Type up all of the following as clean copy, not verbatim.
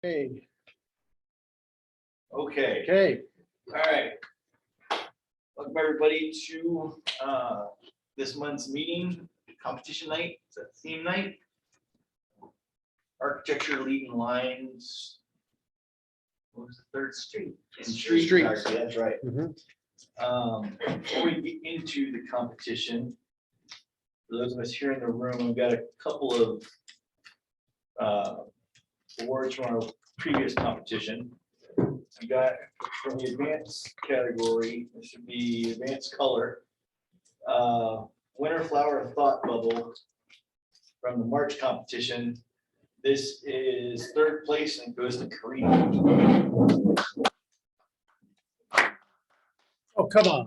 Okay, Okay, okay. all right. Welcome everybody to this month's meeting, competition night, it's a theme night. Architecture leading lines. What was the third street? And street Streets. photography, that's right. Mhm. Before we get into the competition, for those of us here in the room, we've got a couple of awards from our previous competition. We got from the advanced category, this should be advanced color. Winter flower thought bubble from the March competition. This is third place and goes to Karina. Oh, come on.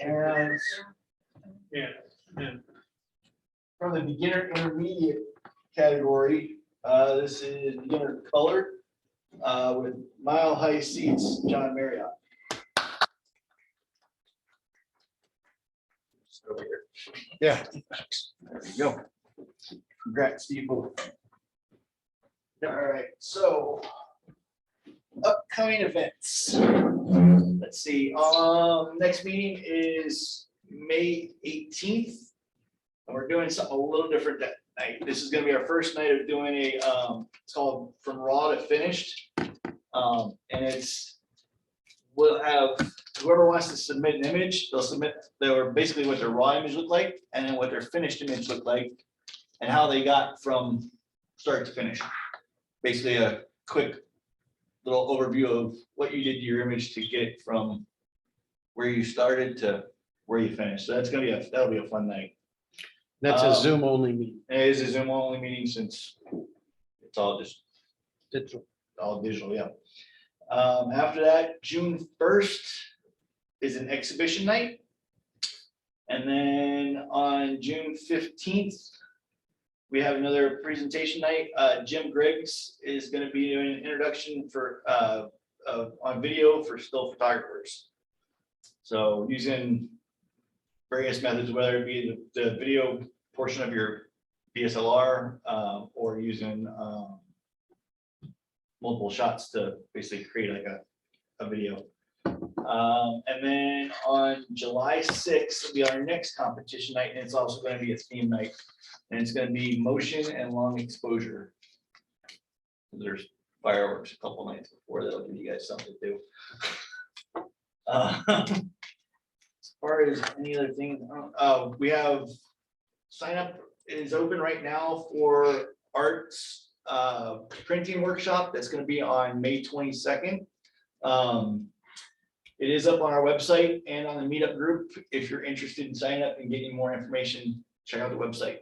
And from the beginner intermediate category, this is beginner color with Mile High Seats, John Marriott. Just over here. Yeah. There you go. Congrats, Steve. All right, so upcoming events. Let's see, next meeting is May 18th. And we're doing something a little different that night. This is gonna be our first night of doing a, it's called From Raw to Finished. And it's, we'll have, whoever wants to submit an image, they'll submit basically what their raw image looked like, and then what their finished image looked like, and how they got from start to finish. Basically a quick little overview of what you did to your image to get from where you started to where you finished. So that's gonna be that'll be a fun night. That's a Zoom only meeting. It is a Zoom only meeting since it's all just Digital. all digital, yeah. After that, June 1st is an exhibition night. And then on June 15th, we have another presentation night. Jim Griggs is going to be doing an introduction for on video for still photographers. So using various methods, whether it be the video portion of your DSLR or using multiple shots to basically create like a video. And then on July 6th will be our next competition night, and it's also going to be a theme night. And it's going to be motion and long exposure. There's fireworks a couple nights before, that'll give you guys something to do. As far as any other thing, we have sign up is open right now for arts printing workshop. That's going to be on May 22nd. It is up on our website and on the meetup group. If you're interested in signing up and getting more information, check out the website.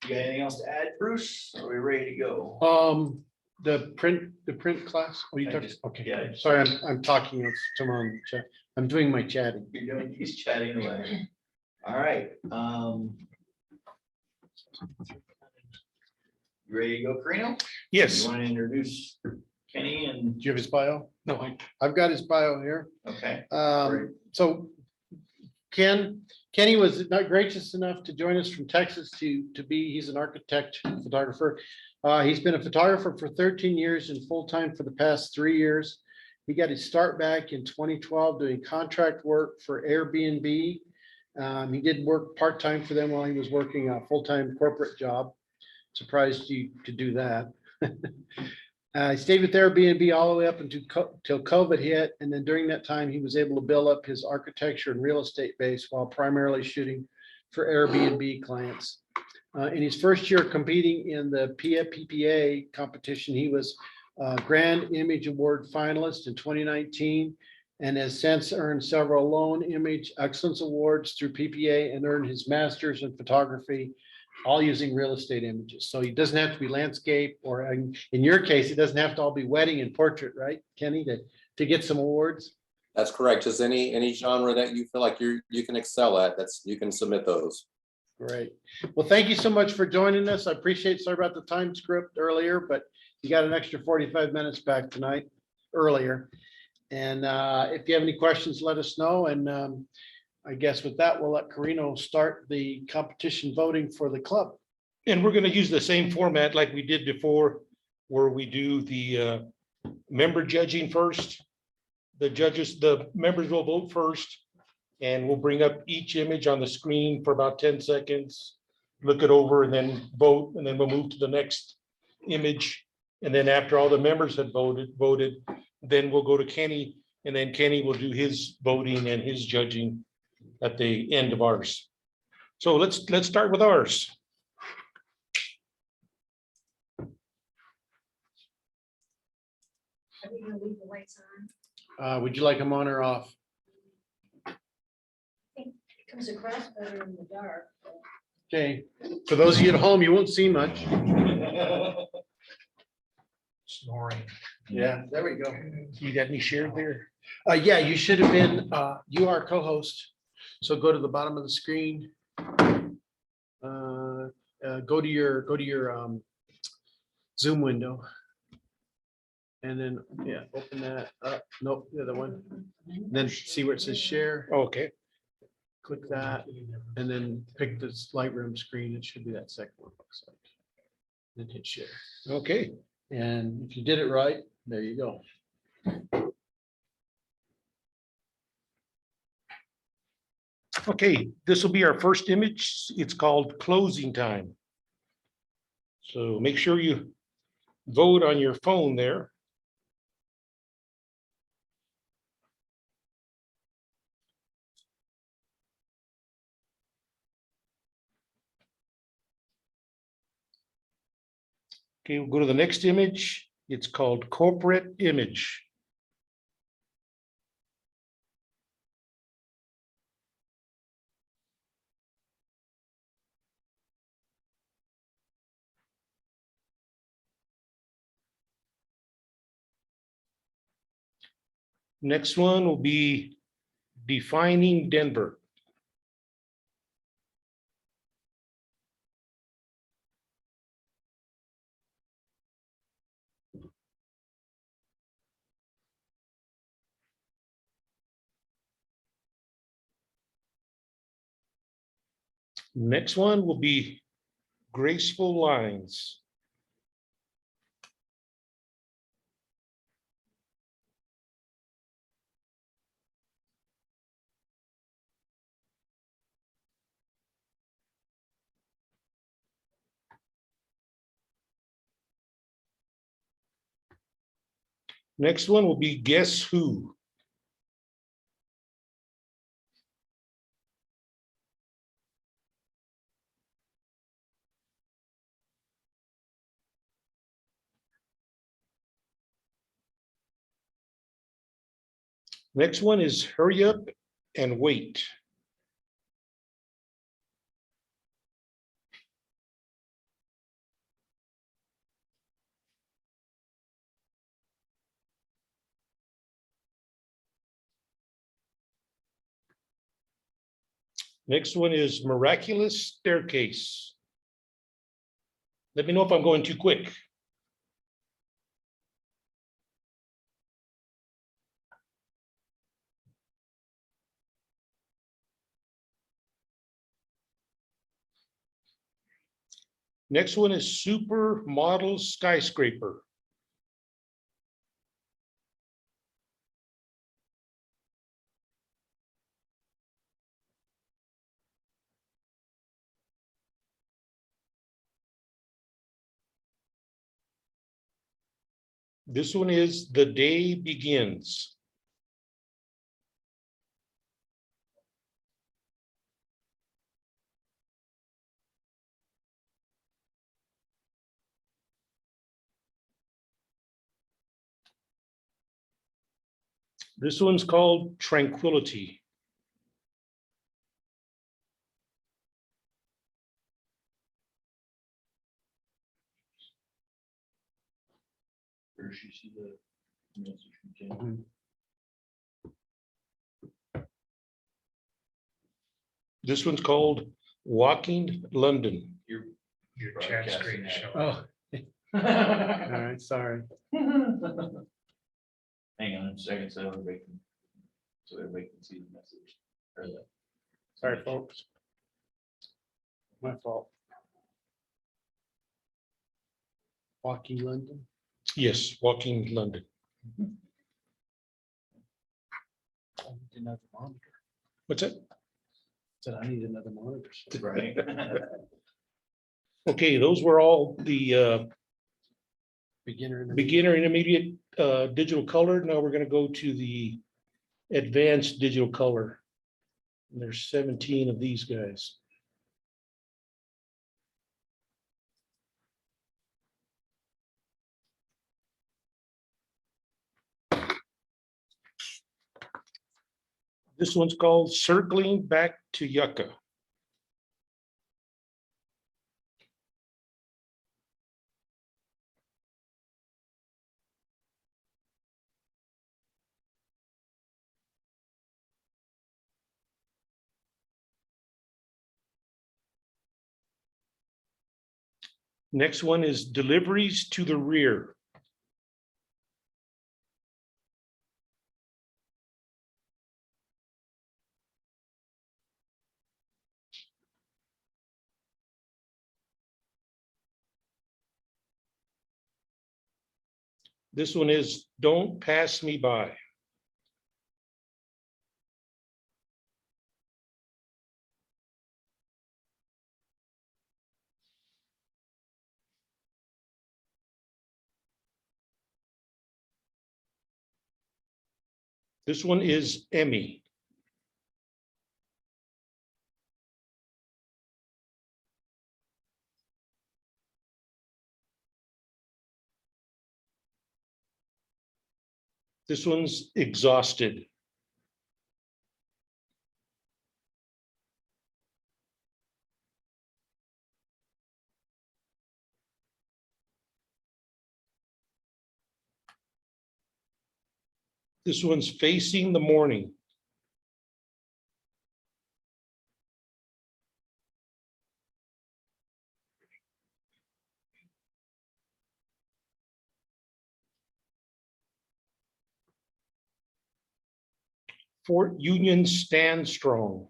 You got anything else to add, Bruce? Are we ready to go? The print class. Oh, you I talking? just- Okay. yeah. Sorry, I'm talking. It's tomorrow. I'm doing my chatting. You're doing, he's chatting away. All right. You ready to go, Carino? Yes. You Do want to introduce Kenny and, you have his bio? No, I've got his bio here. okay, So Kenny was not gracious enough to join us from Texas he's an architect, photographer. He's been a photographer for 13 years and full-time for the past 3 years. He got his start back in 2012 doing contract work for Airbnb. He did work part-time for them while he was working a full-time corporate job. Surprised you could do that. I stayed with Airbnb all the way up until COVID hit. And then during that time, he was able to build up his architecture and real estate base while primarily shooting for Airbnb clients. In his first year competing in the PPA competition, he was Grand Image Award finalist in 2019 and has since earned several Lone Image Excellence Awards through PPA and earned his master's in photography, all using real estate images. So he doesn't have to be landscape, or in your case, it doesn't have to all be wedding and portrait, right, Kenny, to get some awards? That's correct. Just any genre that you feel like you can excel at, you can submit those. Great. Well, thank you so much for joining us. I appreciate, sorry about the time script earlier, but you got an extra 45 minutes back tonight earlier. And if you have any questions, let us know. And I guess with that, we'll let Carino start the competition voting for the club. And we're gonna use the same format like we did before, where we do the member judging first. The members will vote first, and we'll bring up each image on the screen for about 10 seconds, look it over and then vote, and then we'll move to the next image. And then after all the members have voted, then we'll go to Kenny, and then Kenny will do his voting and his judging at the end of ours. So let's start with ours. Are we gonna leave the lights on? Would you like them on or off? It comes across better in the dark. Okay, for those of you at home, you won't see much. Snoring. Yeah, there we go. You got me shared there? Yeah, you should have been, you are co-host. So go to the bottom of the screen. Go to your Zoom window. And then, yeah, open that up. Nope, the other one. Then see where it says share, Okay. click that, and then pick this Lightroom screen. It should be that second one. Looks like. Then hit share. Okay. And if you did it right, there you go. Okay, this will be our first image. It's called closing time. So make sure you vote on your phone there. Okay, we'll go to the next image. It's called corporate image. Next one will be defining Denver. Next one will be graceful lines. Next one will be guess who. Next one is hurry up and wait. Next one is miraculous staircase. Let me know if I'm going too quick. Next one is supermodel skyscraper. This one is the day begins. This one's called tranquility. First you see the message from Ken. This one's called walking London. Your chat screen is Oh, all right, sorry. Hang on a second, so everybody can see the message. Or the- Sorry, folks. My fault. Walking London. Yes, Walking London. I need another monitor. What's that? Said I need another monitor. Right. Okay, those were all the Beginner. and beginner intermediate digital color. Now we're gonna go to the advanced digital color. And there's 17 of these guys. This one's called Circling Back to Yucca. Next one is Deliveries to the Rear. This one is Don't Pass Me By. This one is Emmy. This one's Exhausted. This one's Facing the Morning. Fort Union Stand Strong.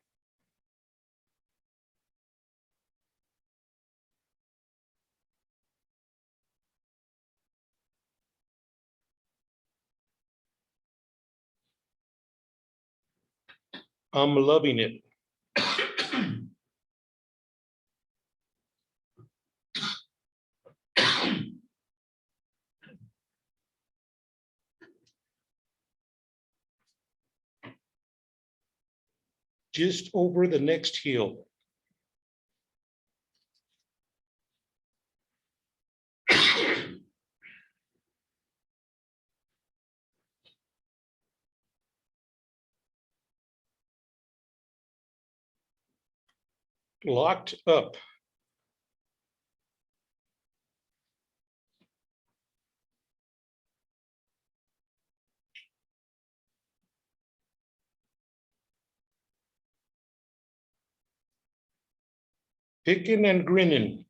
I'm Loving It. Just Over the Next Hill. Locked Up. Picking and Grinning.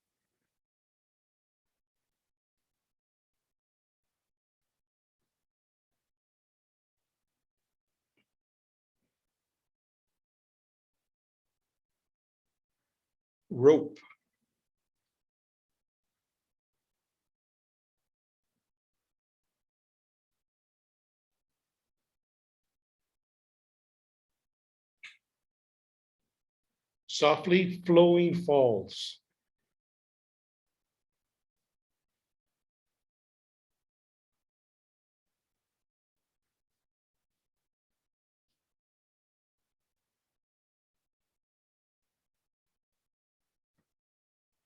Rope. Softly Flowing Falls.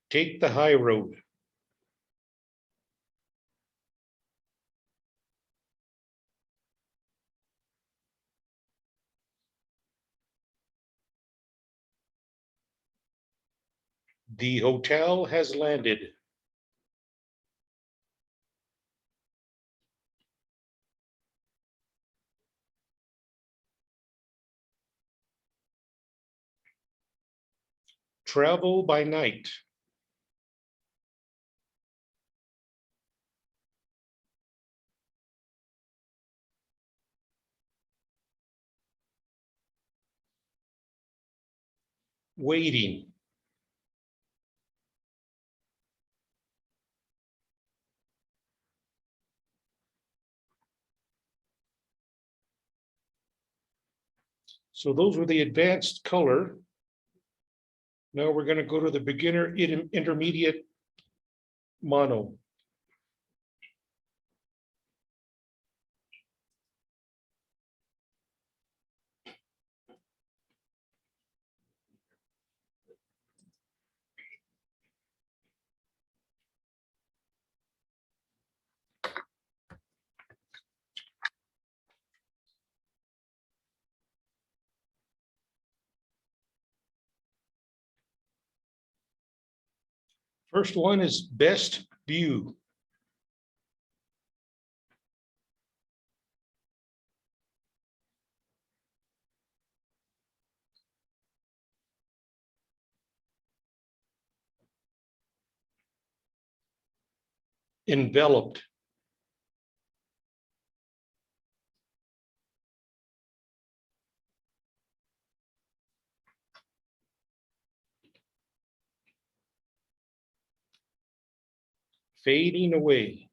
Take the High Road. The Hotel Has Landed. Travel by Night. Waiting. So those were the advanced color. Now we're gonna go to the beginner intermediate mono. First one is best view. Enveloped. Fading away.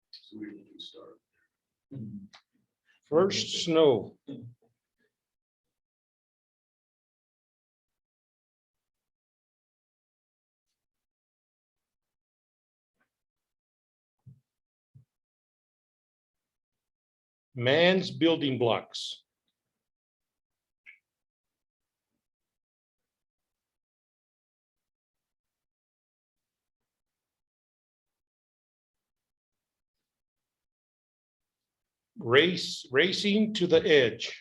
So we can start. First snow. Man's building blocks. Racing to the edge.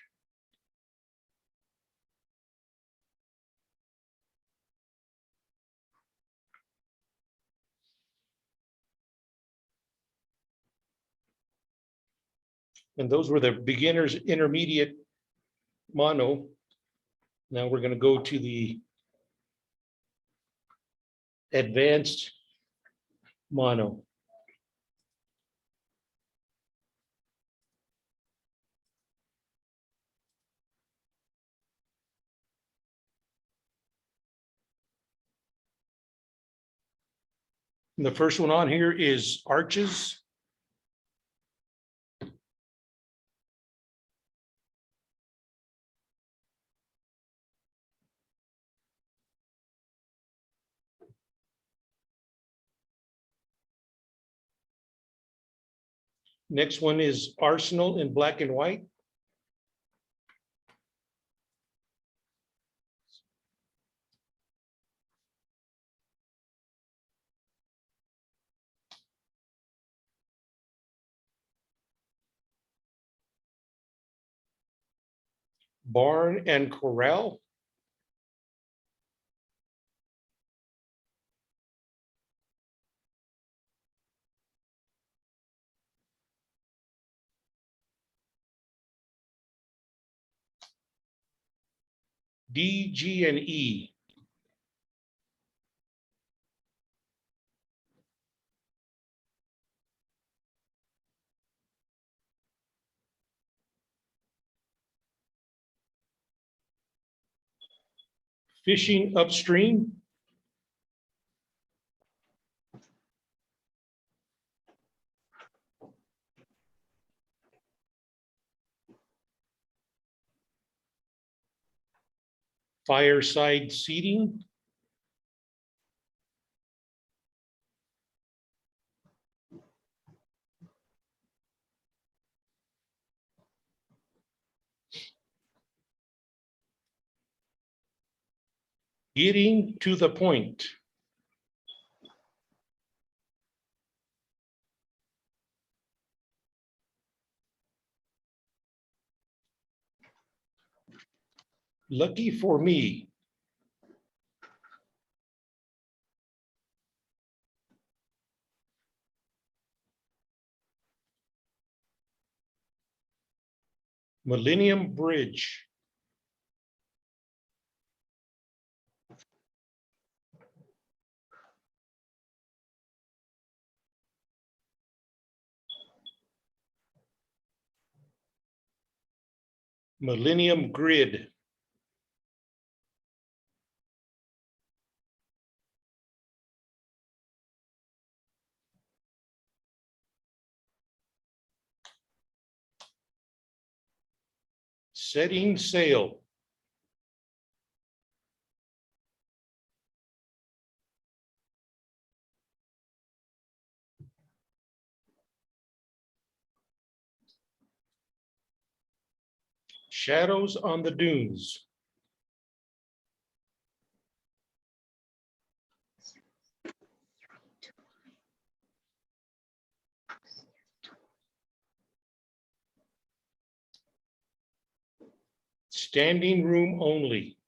And those were the beginners intermediate mono. Now we're going to go to the advanced mono. And the first one on here is arches. Next one is arsenal in black and white. Barn and corral. D, G, and E. Fishing upstream. Fireside seating. Getting to the point. Lucky for me. Millennium Bridge. Millennium Grid. Setting sail. Shadows on the dunes. Standing room only.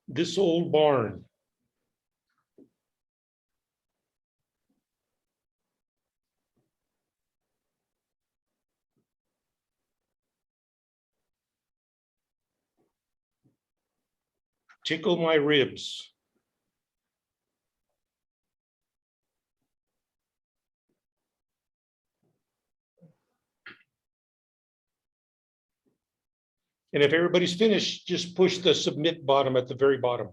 This old barn. Tickle my ribs. And if everybody's finished, just push the submit bottom at the very bottom.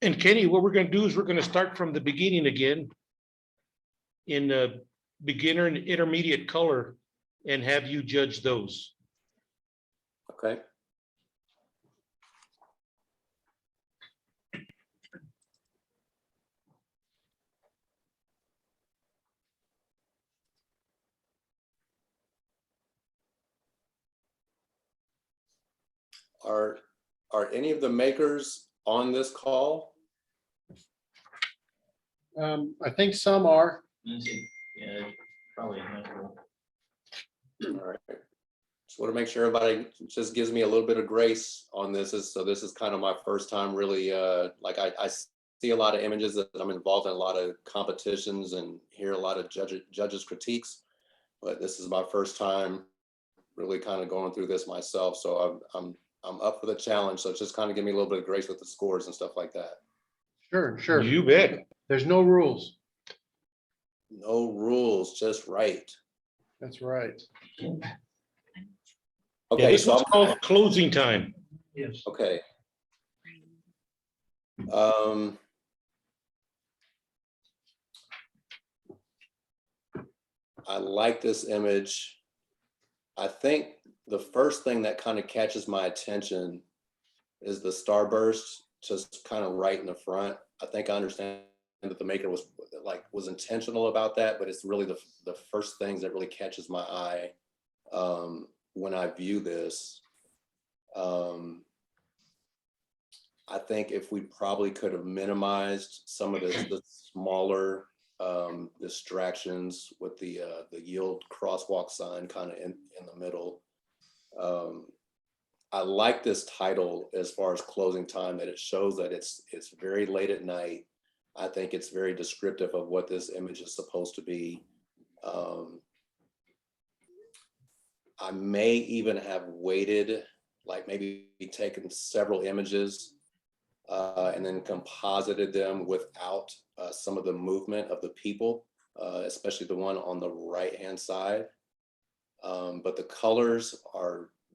And Kenny, what we're gonna do is we're gonna start from the beginning again in beginner and intermediate color and have you judge those. Okay. Are any of the makers on this call? I think some are. Let's see. Yeah, probably. Natural. All right. Just want to make sure everybody just gives me a little bit of grace on this. So this is kind of my first time really, like I see a lot of images that I'm involved in a lot of competitions and hear a lot of judges critiques, but this is my first time really kind of going through this myself. So I'm up for the challenge. So just kind of give me a little bit of grace with the scores and stuff like that. Sure, sure. You bet. There's no rules. No rules, just right. That's right. Yeah, Okay, this so one's called closing time. Yes. okay. I like this image. I think the first thing that kind of catches my attention is the starburst, just kind of right in the front. I think I understand that the maker was intentional about that, but it's really the first things that really catches my eye when I view this. I think if we probably could have minimized some of the smaller distractions with the yield crosswalk sign kind of in the middle. I like this title as far as closing time, that it shows that it's very late at night. I think it's very descriptive of what this image is supposed to be. I may even have waited, like maybe taken several images and then composited them without some of the movement of the people, especially the one on the right-hand side. But the colors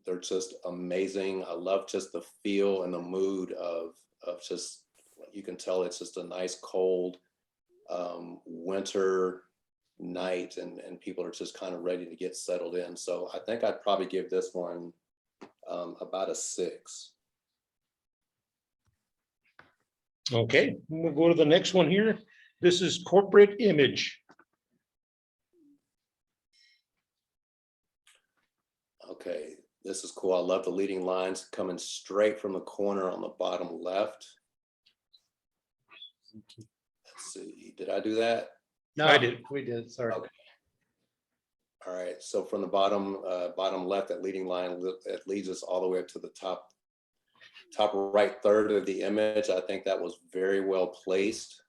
they're just amazing. I love just the feel and the mood of just, you can tell it's just a nice cold winter night, and people are just kind of ready to get settled in. So I think I'd probably give this one about a 6. Okay, we'll go to the next one here. This is corporate image. Okay, this is cool. I love the leading lines coming straight from the corner on the bottom left. Let's see, did I do that? No, I did. we did, sorry. Okay. All right, so from the bottom left, that leading line, it leads us all the way up to the top right third of the image. I think that was very well placed.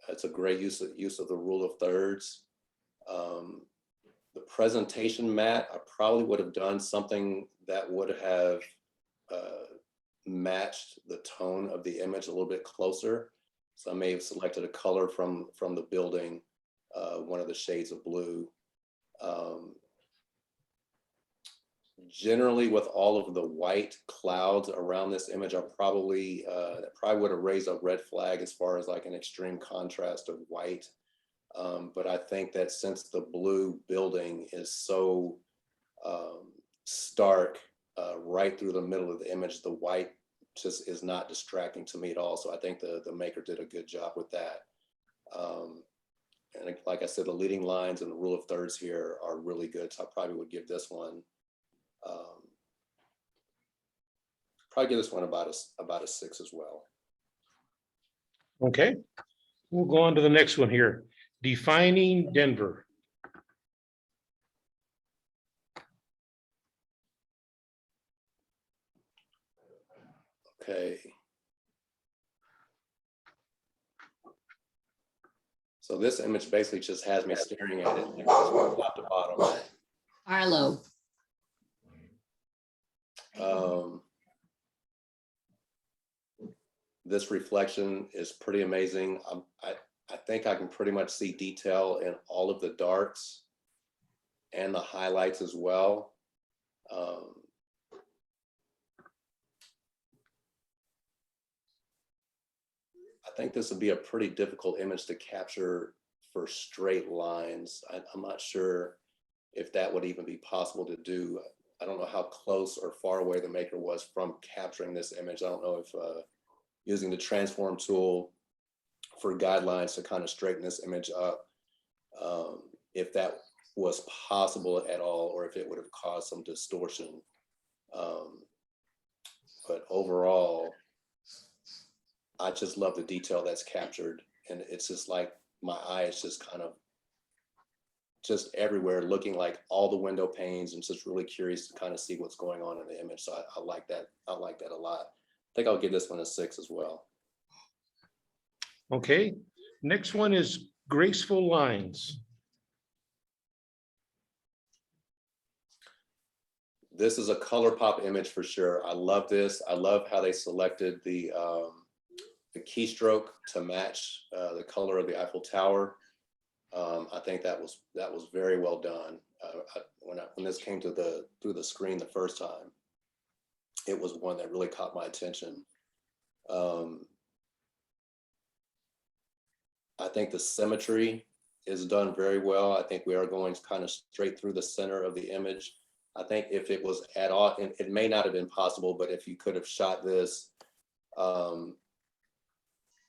It's a great use of the rule of thirds. The presentation mat, I probably would have done something that would have matched the tone of the image a little bit closer. So I may have selected a color from the building, one of the shades of blue. Generally, with all of the white clouds around this image, that probably would have raised a red flag as far as like an extreme contrast of white. But I think that since the blue building is so stark right through the middle of the image, the white just is not distracting to me at all. So I think the maker did a good job with that. And like I said, the leading lines and the rule of thirds here are really good. So I probably would give this one, about a 6 as well. Okay, we'll go on to the next one here. Defining Denver. Okay. So this image basically just has me staring at it from top to bottom. Arlo. This reflection is pretty amazing. I think I can pretty much see detail in all of the darks and the highlights as well. I think this would be a pretty difficult image to capture for straight lines. I'm not sure if that would even be possible to do. I don't know how close or far away the maker was from capturing this image. I don't know if using the transform tool for guidelines to kind of straighten this image up, if that was possible at all, or if it would have caused some distortion. But overall, I just love the detail that's captured. And it's just like my eye is just kind of just everywhere, looking like all the window panes, and just really curious to kind of see what's going on in the image. So I like that. I like that a lot. I think I'll give this one a 6 as well. Okay, next one is Graceful Lines. This is a color pop image for sure. I love this. I love how they selected the keystroke to match the color of the Eiffel Tower. I think that was very well done. When this came through the screen the first time, it was one that really caught my attention. I think the symmetry is done very well. I think we are going kind of straight through the center of the image. I think if it was at all, and it may not have been possible, but if you could have shot this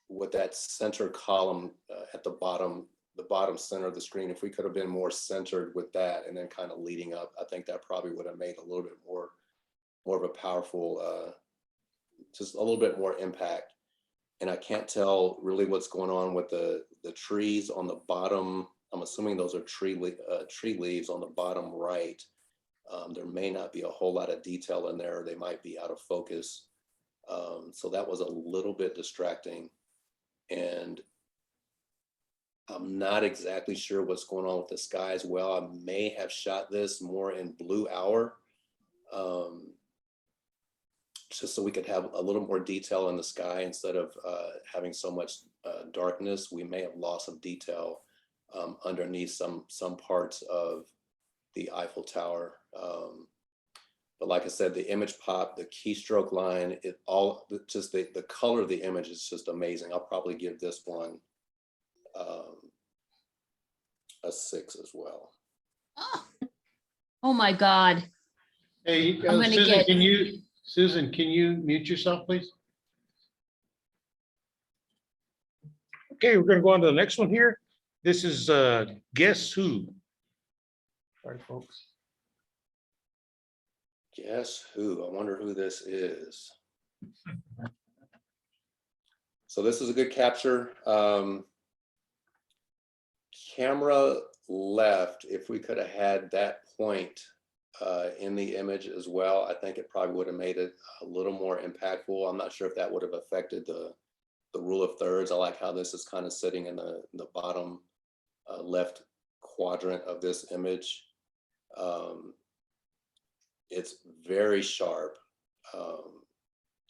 with that center column at the bottom center of the screen, if we could have been more centered with that and then kind of leading up, I think that probably would have made a little bit more of a powerful, just a little bit more impact. And I can't tell really what's going on with the trees on the bottom. I'm assuming those are tree leaves on the bottom right. There may not be a whole lot of detail in there. They might be out of focus. So that was a little bit distracting. And I'm not exactly sure what's going on with the sky as well. I may have shot this more in blue hour, just so we could have a little more detail in the sky instead of having so much darkness. We may have lost some detail underneath some parts of the Eiffel Tower. But like I said, the image pop, the keystroke line, just the color of the image is just amazing. I'll probably give this one a 6 as well. Oh my God. Hey, I'm gonna Susan, can you mute yourself, please? Okay, we're gonna go on to the next one here. This is Guess Who. Sorry, folks. Guess Who? I wonder who this is. So this is a good capture. Camera left, if we could have had that point in the image as well, I think it probably would have made it a little more impactful. I'm not sure if that would have affected the rule of thirds. I like how this is kind of sitting in the bottom left quadrant of this image. It's very sharp,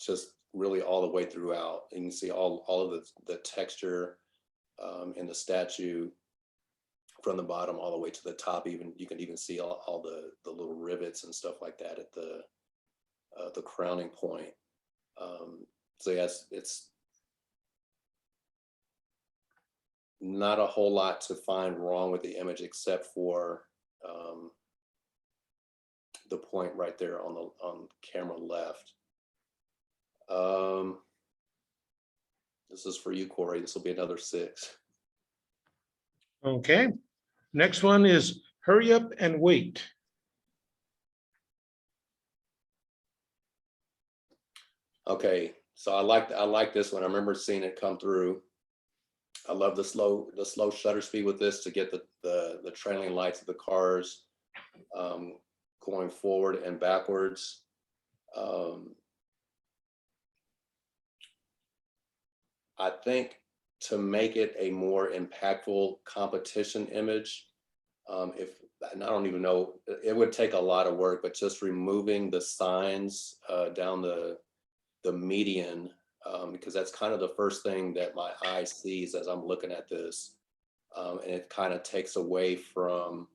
just really all the way throughout. You can see all of the texture in the statue from the bottom all the way to the top. Even you can even see all the little rivets and stuff like that at the crowning point. So yes, it's not a whole lot to find wrong with the image except for the point right there on camera left. This is for you, Corey. This will be another 6. Okay, next one is Hurry Up and Wait. Okay, so I like this one. I remember seeing it come through. I love the slow shutter speed with this to get the trailing lights of the cars going forward and backwards. I think to make it a more impactful competition image, and I don't even know, it would take a lot of work, but just removing the signs down the median, because that's kind of the first thing that my eye sees as I'm looking at this. And it kind of takes away from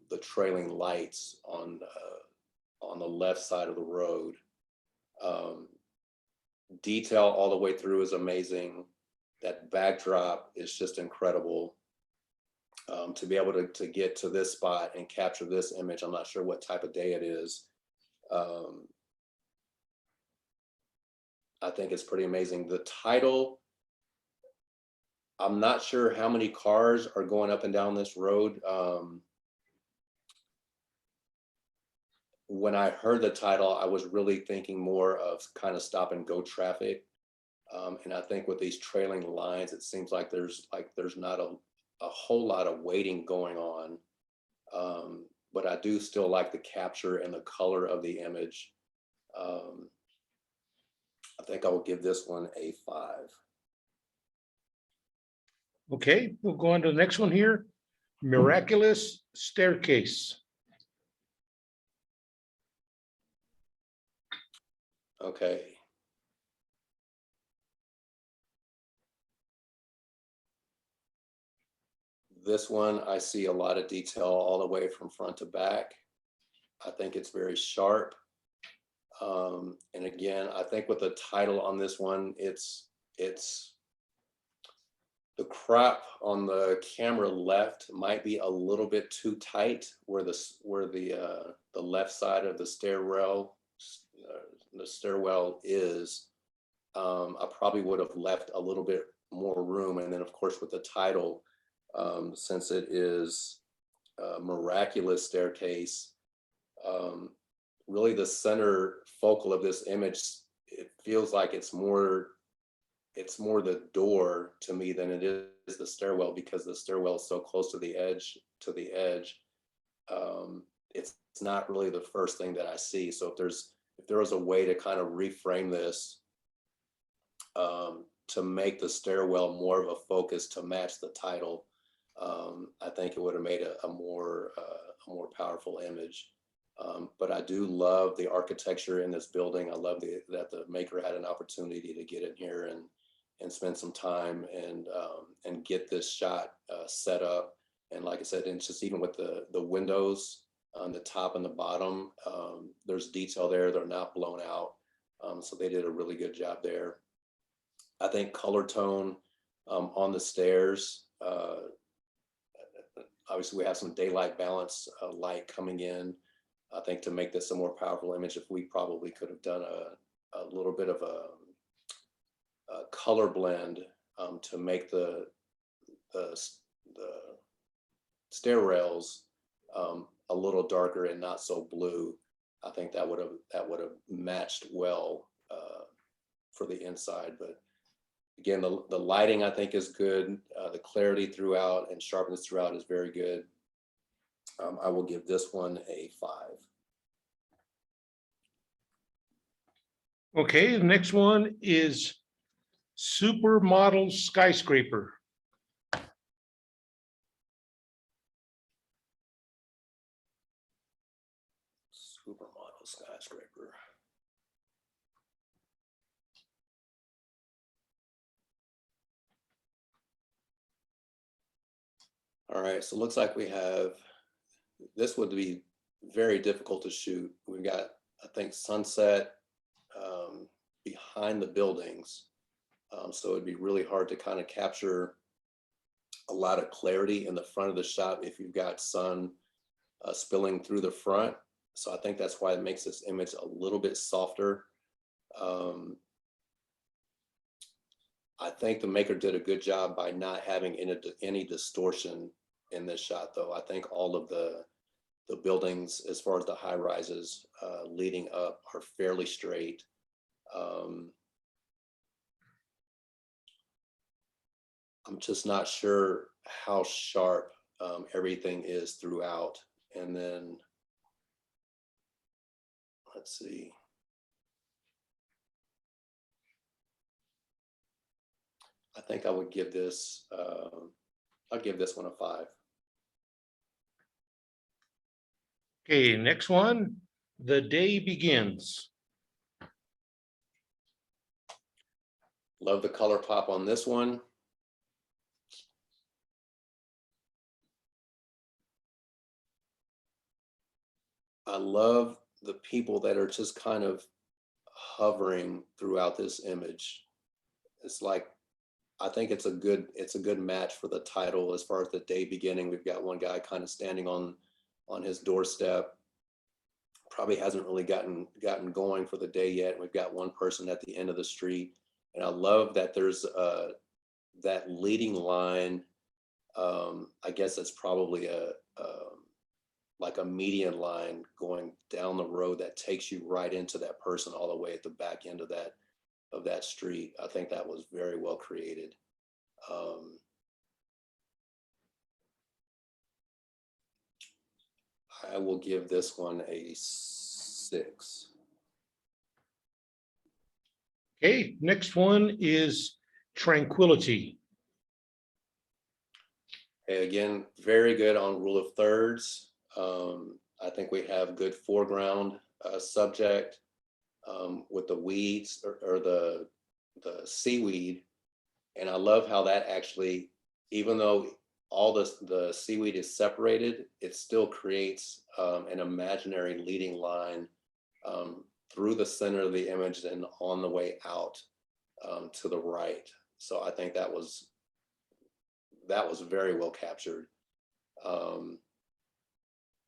the trailing lights on the left side of the road. Detail all the way through is amazing. That backdrop is just incredible. To be able to get to this spot and capture this image, I'm not sure what type of day it is. I think it's pretty amazing. The title, I'm not sure how many cars are going up and down this road. When I heard the title, I was really thinking more of kind of stop and go traffic. And I think with these trailing lines, it seems like there's not a whole lot of waiting going on. But I do still like the capture and the color of the image. I think I will give this one a 5. Okay, we'll go on to the next one here. Miraculous Staircase. Okay. This one, I see a lot of detail all the way from front to back. I think it's very sharp. And again, I think with the title on this one, it's the crop on the camera left might be a little bit too tight where the left side of the stairwell is. I probably would have left a little bit more room. And then of course with the title, since it is a Miraculous Staircase, really the center focal of this image, it feels like it's more the door to me than it is the stairwell, because the stairwell is so close to the edge. It's not really the first thing that I see. So if there was a way to kind of reframe this to make the stairwell more of a focus to match the title, I think it would have made a more powerful image. But I do love the architecture in this building. I love that the maker had an opportunity to get in here and spend some time and get this shot set up. And like I said, and just even with the windows on the top and the bottom, there's detail there. They're not blown out. So they did a really good job there. I think color tone on the stairs, obviously we have some daylight balance light coming in. I think to make this a more powerful image, if we probably could have done a little bit of a color blend to make the stair rails a little darker and not so blue. I think that would have matched well for the inside. But again, the lighting I think is good. The clarity throughout and sharpness throughout is very good. I will give this one a 5. Okay, the next one is Supermodel Skyscraper. Supermodel Skyscraper. All right, so it looks like we have, this would be very difficult to shoot. We've got, I think, sunset behind the buildings. So it'd be really hard to kind of capture a lot of clarity in the front of the shot if you've got sun spilling through the front. So I think that's why it makes this image a little bit softer. I think the maker did a good job by not having any distortion in this shot, though. I think all of the buildings, as far as the high rises leading up, are fairly straight. I'm just not sure how sharp everything is throughout. And then, let's see. I think I would give this, I'll give this one a 5. Okay, next one, The Day Begins. Love the color pop on this one. I love the people that are just kind of hovering throughout this image. It's like, I think it's a good match for the title. As far as The Day Beginning, we've got one guy kind of standing on his doorstep, probably hasn't really gotten going for the day yet. We've got one person at the end of the street, and I love that there's that leading line. I guess it's probably like a median line going down the road that takes you right into that person all the way at the back end of that street. I think that was very well created. I will give this one a 6. Okay, next one is Tranquility. Okay, again, very good on rule of thirds. I think we have good foreground subject with the weeds or the seaweed. And I love how that actually, even though all the seaweed is separated, it still creates an imaginary leading line through the center of the image and on the way out to the right. So I think that was very well captured.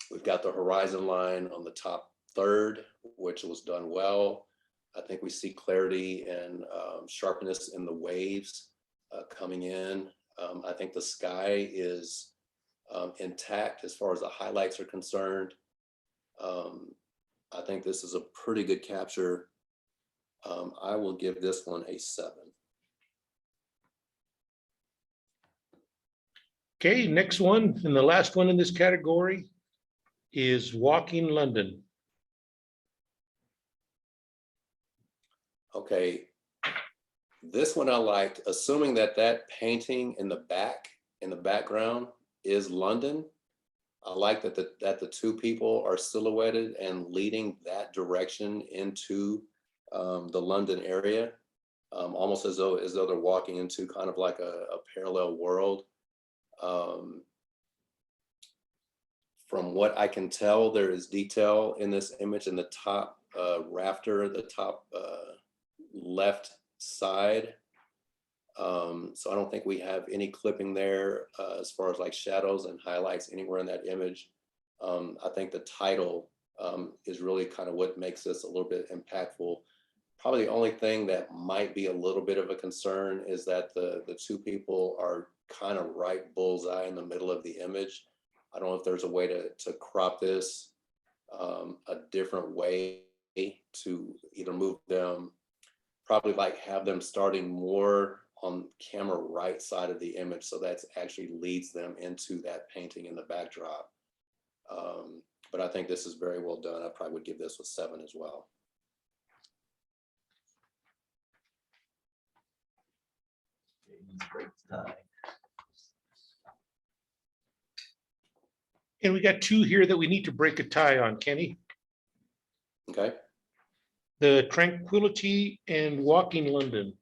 We've got the horizon line on the top third, which was done well. I think we see clarity and sharpness in the waves coming in. I think the sky is intact as far as the highlights are concerned. I think this is a pretty good capture. I will give this one a 7. Okay, next one, and the last one in this category is Walking London. Okay, this one I liked, assuming that painting in the background is London. I like that the two people are silhouetted and leading that direction into the London area, almost as though they're walking into kind of like a parallel world. From what I can tell, there is detail in this image in the top rafter, the top left side. So I don't think we have any clipping there as far as like shadows and highlights anywhere in that image. I think the title is really kind of what makes this a little bit impactful. Probably the only thing that might be a little bit of a concern is that the two people are kind of right bullseye in the middle of the image. I don't know if there's a way to crop this a different way to either move them, probably like have them starting more on camera right side of the image, so that actually leads them into that painting in the backdrop. But I think this is very well done. I probably would give this a 7 as well. Break tie. And we got two here that we need to break a tie on, Kenny. Okay. The Tranquility and Walking London.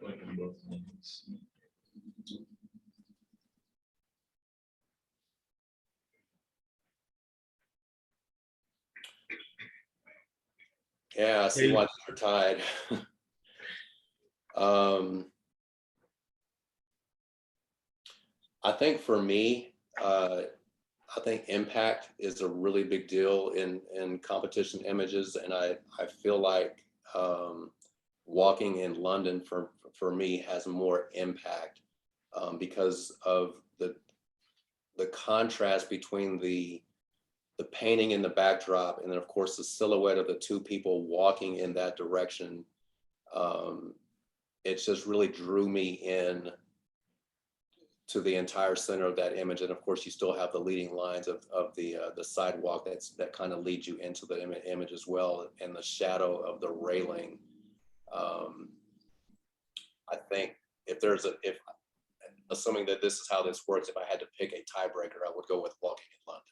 Like in both lanes. Yeah, I see Hey. why they're tied. Um, I think for me, I think impact is a really big deal in competition images, and I feel like walking in London for me has more impact because of the contrast between the painting in the backdrop and then of course the silhouette of the two people walking in that direction. It just really drew me in to the entire center of that image. And of course, you still have the leading lines of the sidewalk that kind of leads you into the image as well, and the shadow of the railing. I think if assuming that this is how this works, if I had to pick a tiebreaker, I would go with Walking in London.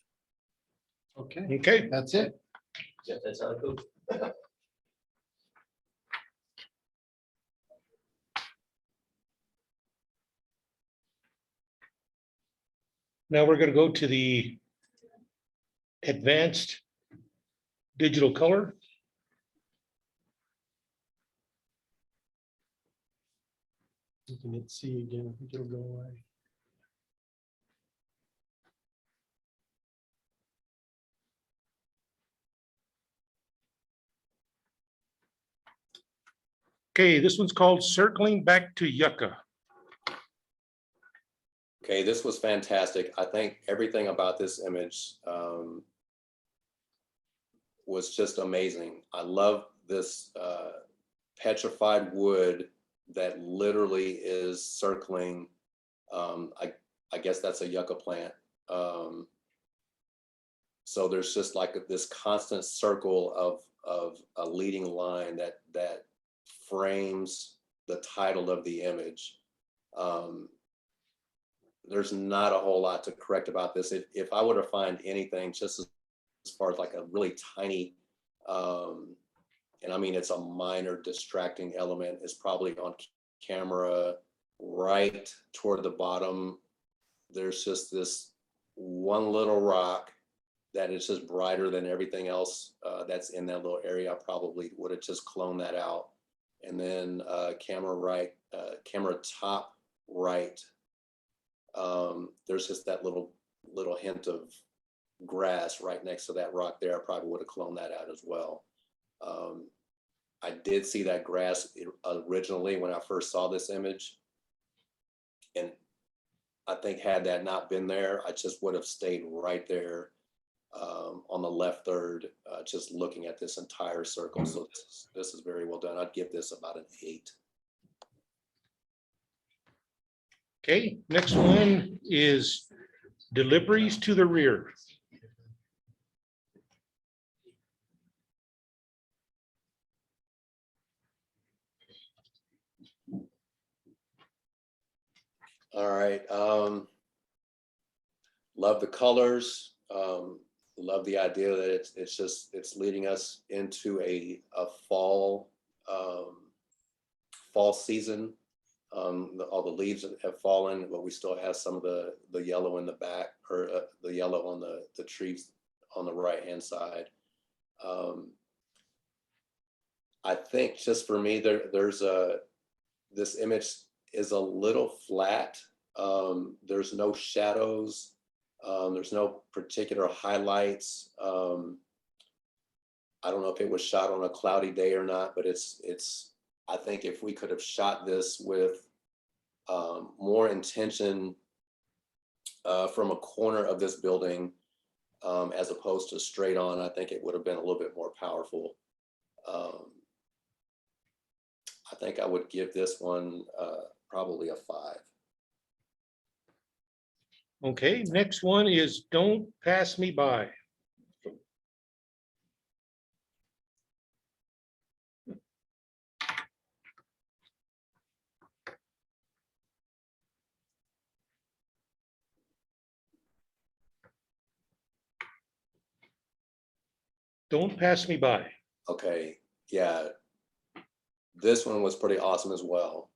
Okay, Okay, that's it. Yeah, that's how it goes. now we're gonna go to the advanced digital color. You can hit C again, I think it'll go away. Okay, this one's called Circling Back to Yucca. Okay, this was fantastic. I think everything about this image was just amazing. I love this petrified wood that literally is circling. I guess that's a yucca plant. So there's just like this constant circle of a leading line that frames the title of the image. There's not a whole lot to correct about this. If I were to find anything just as far as like a really tiny, and I mean, it's a minor distracting element, is probably on camera right toward the bottom. There's just this one little rock that is just brighter than everything else that's in that little area. I probably would have just cloned that out. And then camera top right, there's just that little hint of grass right next to that rock there. I probably would have cloned that out as well. I did see that grass originally when I first saw this image. And I think had that not been there, I just would have stayed right there on the left third, just looking at this entire circle. So this is very well done. I'd give this about an 8. Okay, next one is Deliveries to the Rear. All right. Love the colors. Love the idea that it's leading us into a fall season. All the leaves have fallen, but we still have some of the yellow in the back, or the yellow on the trees on the right hand side. I think just for me, this image is a little flat. There's no shadows. There's no particular highlights. I don't know if it was shot on a cloudy day or not, but I think if we could have shot this with more intention from a corner of this building, as opposed to straight on, I think it would have been a little bit more powerful. I think I would give this one probably a 5. Okay, next one is Don't Pass Me By. Don't Pass Me By. Okay, yeah. This one was pretty awesome as well.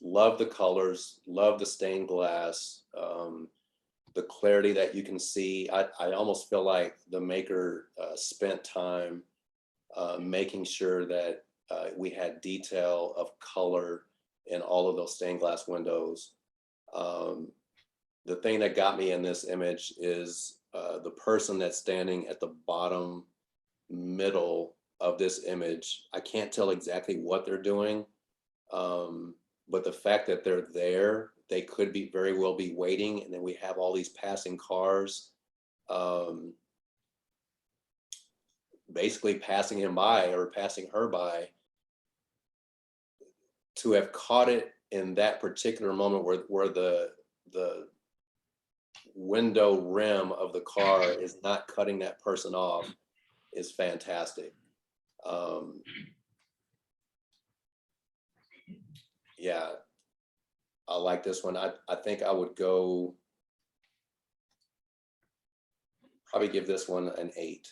Love the colors, love the stained glass, the clarity that you can see. I almost feel like the maker spent time making sure that we had detail of color in all of those stained glass windows. The thing that got me in this image is the person that's standing at the bottom middle of this image. I can't tell exactly what they're doing, but the fact that they're there, they could be very well be waiting, and then we have all these passing cars, basically passing him by or passing her by. To have caught it in that particular moment where the window rim of the car is not cutting that person off is fantastic. Yeah, I like this one. I think I would go, probably give this one an 8.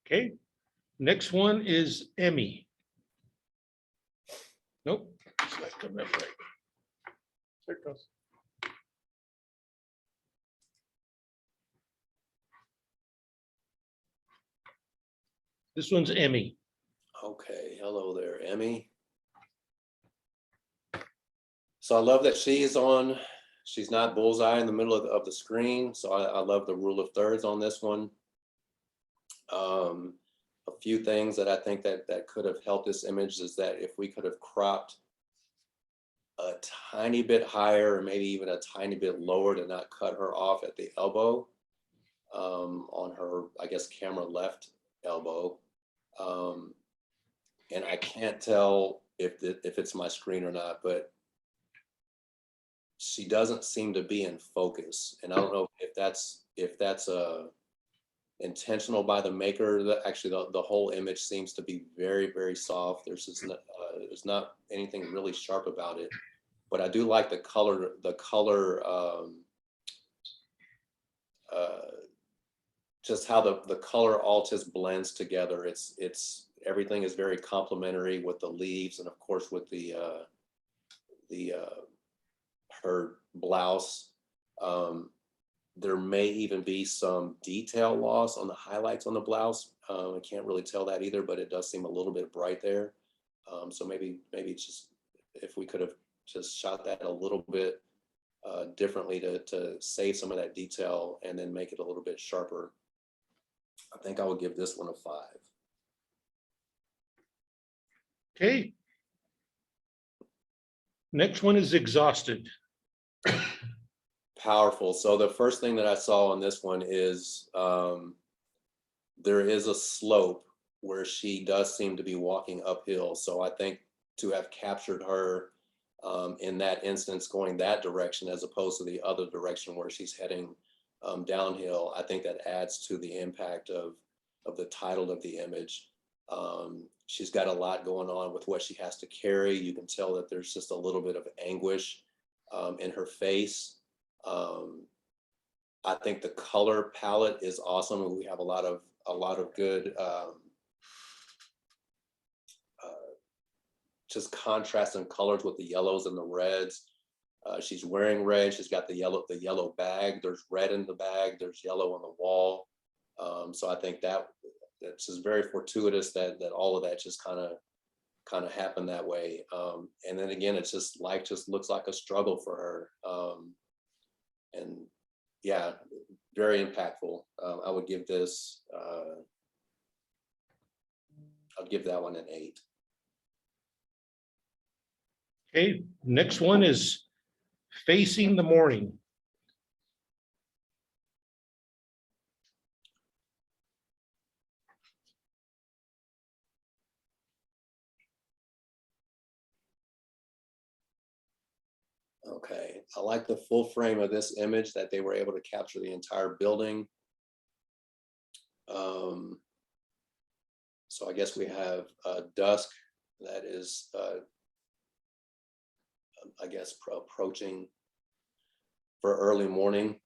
Okay, next one is Emmy. Nope. it's not coming up right. There it goes. This one's Emmy. Okay, hello there, Emmy. So I love that she's not bullseye in the middle of the screen. So I love the rule of thirds on this one. A few things that I think that could have helped this image is that if we could have cropped a tiny bit higher, or maybe even a tiny bit lower to not cut her off at the elbow, on her, I guess, camera left elbow. And I can't tell if it's my screen or not, but she doesn't seem to be in focus. And I don't know if that's intentional by the maker. Actually, the whole image seems to be very, very soft. There's not anything really sharp about it, but I do like the color, just how the color all just blends together. It's everything is very complementary with the leaves, and of course with the her blouse. There may even be some detail loss on the highlights on the blouse. I can't really tell that either, but it does seem a little bit bright there. So maybe just if we could have just shot that a little bit differently to save some of that detail and then make it a little bit sharper. I think I would give this one a 5. Okay. Next one is Exhausted. Powerful. So the first thing that I saw on this one is there is a slope where she does seem to be walking uphill. So I think to have captured her in that instance going that direction as opposed to the other direction where she's heading downhill, I think that adds to the impact of the title of the image. She's got a lot going on with what she has to carry. You can tell that there's just a little bit of anguish in her face. I think the color palette is awesome. We have a lot of good just contrast in colors with the yellows and the reds. She's wearing red. She's got the yellow bag. There's red in the bag. There's yellow on the wall. So I think that's just very fortuitous that all of that just kind of happened that way. And then again, it's just life just looks like a struggle for her. And yeah, very impactful. I would give this, I'd give that one an 8. Okay, next one is Facing the Morning. Okay, I like the full frame of this image that they were able to capture the entire building. So I guess we have dusk that is, I guess, approaching for early morning.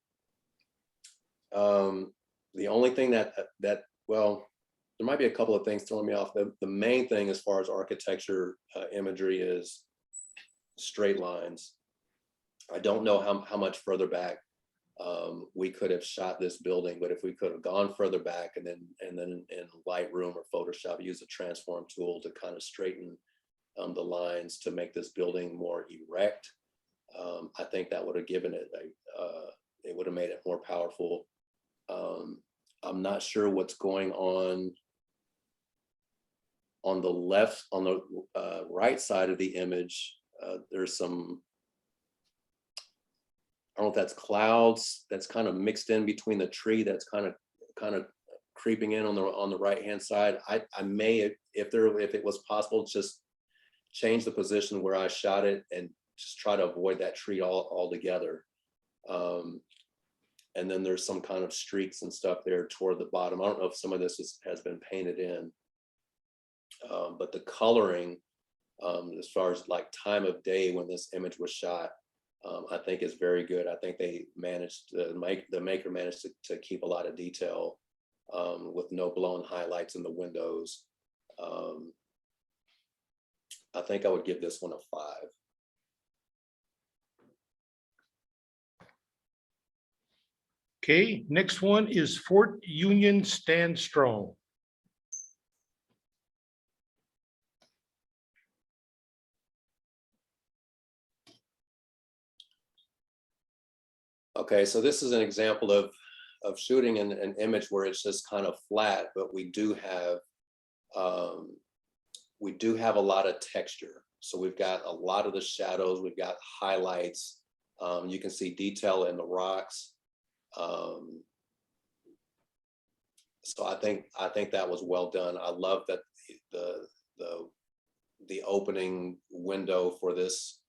The only thing well, there might be a couple of things throwing me off. The main thing as far as architecture imagery is straight lines. I don't know how much further back we could have shot this building, but if we could have gone further back and then in Lightroom or Photoshop, use a transform tool to kind of straighten the lines to make this building more erect, I think that would have given it it would have made it more powerful. I'm not sure what's going on the left, on the right side of the image. There's some, I don't know if that's clouds that's kind of mixed in between the tree that's kind of creeping in on the right hand side. I may, if it was possible, just change the position where I shot it and just try to avoid that tree altogether. And then there's some kind of streaks and stuff there toward the bottom. I don't know if some of this has been painted in, but the coloring, as far as like time of day when this image was shot, I think is very good. I think they managed to the maker managed to keep a lot of detail with no blown highlights in the windows. I think I would give this one a 5. Okay, next one is Fort Union Stand Strong. Okay, so this is an example of shooting an image where it's just kind of flat, but we do have a lot of texture. So we've got a lot of the shadows, we've got highlights. You can see detail in the rocks. So I think that was well done. I love that the opening window for this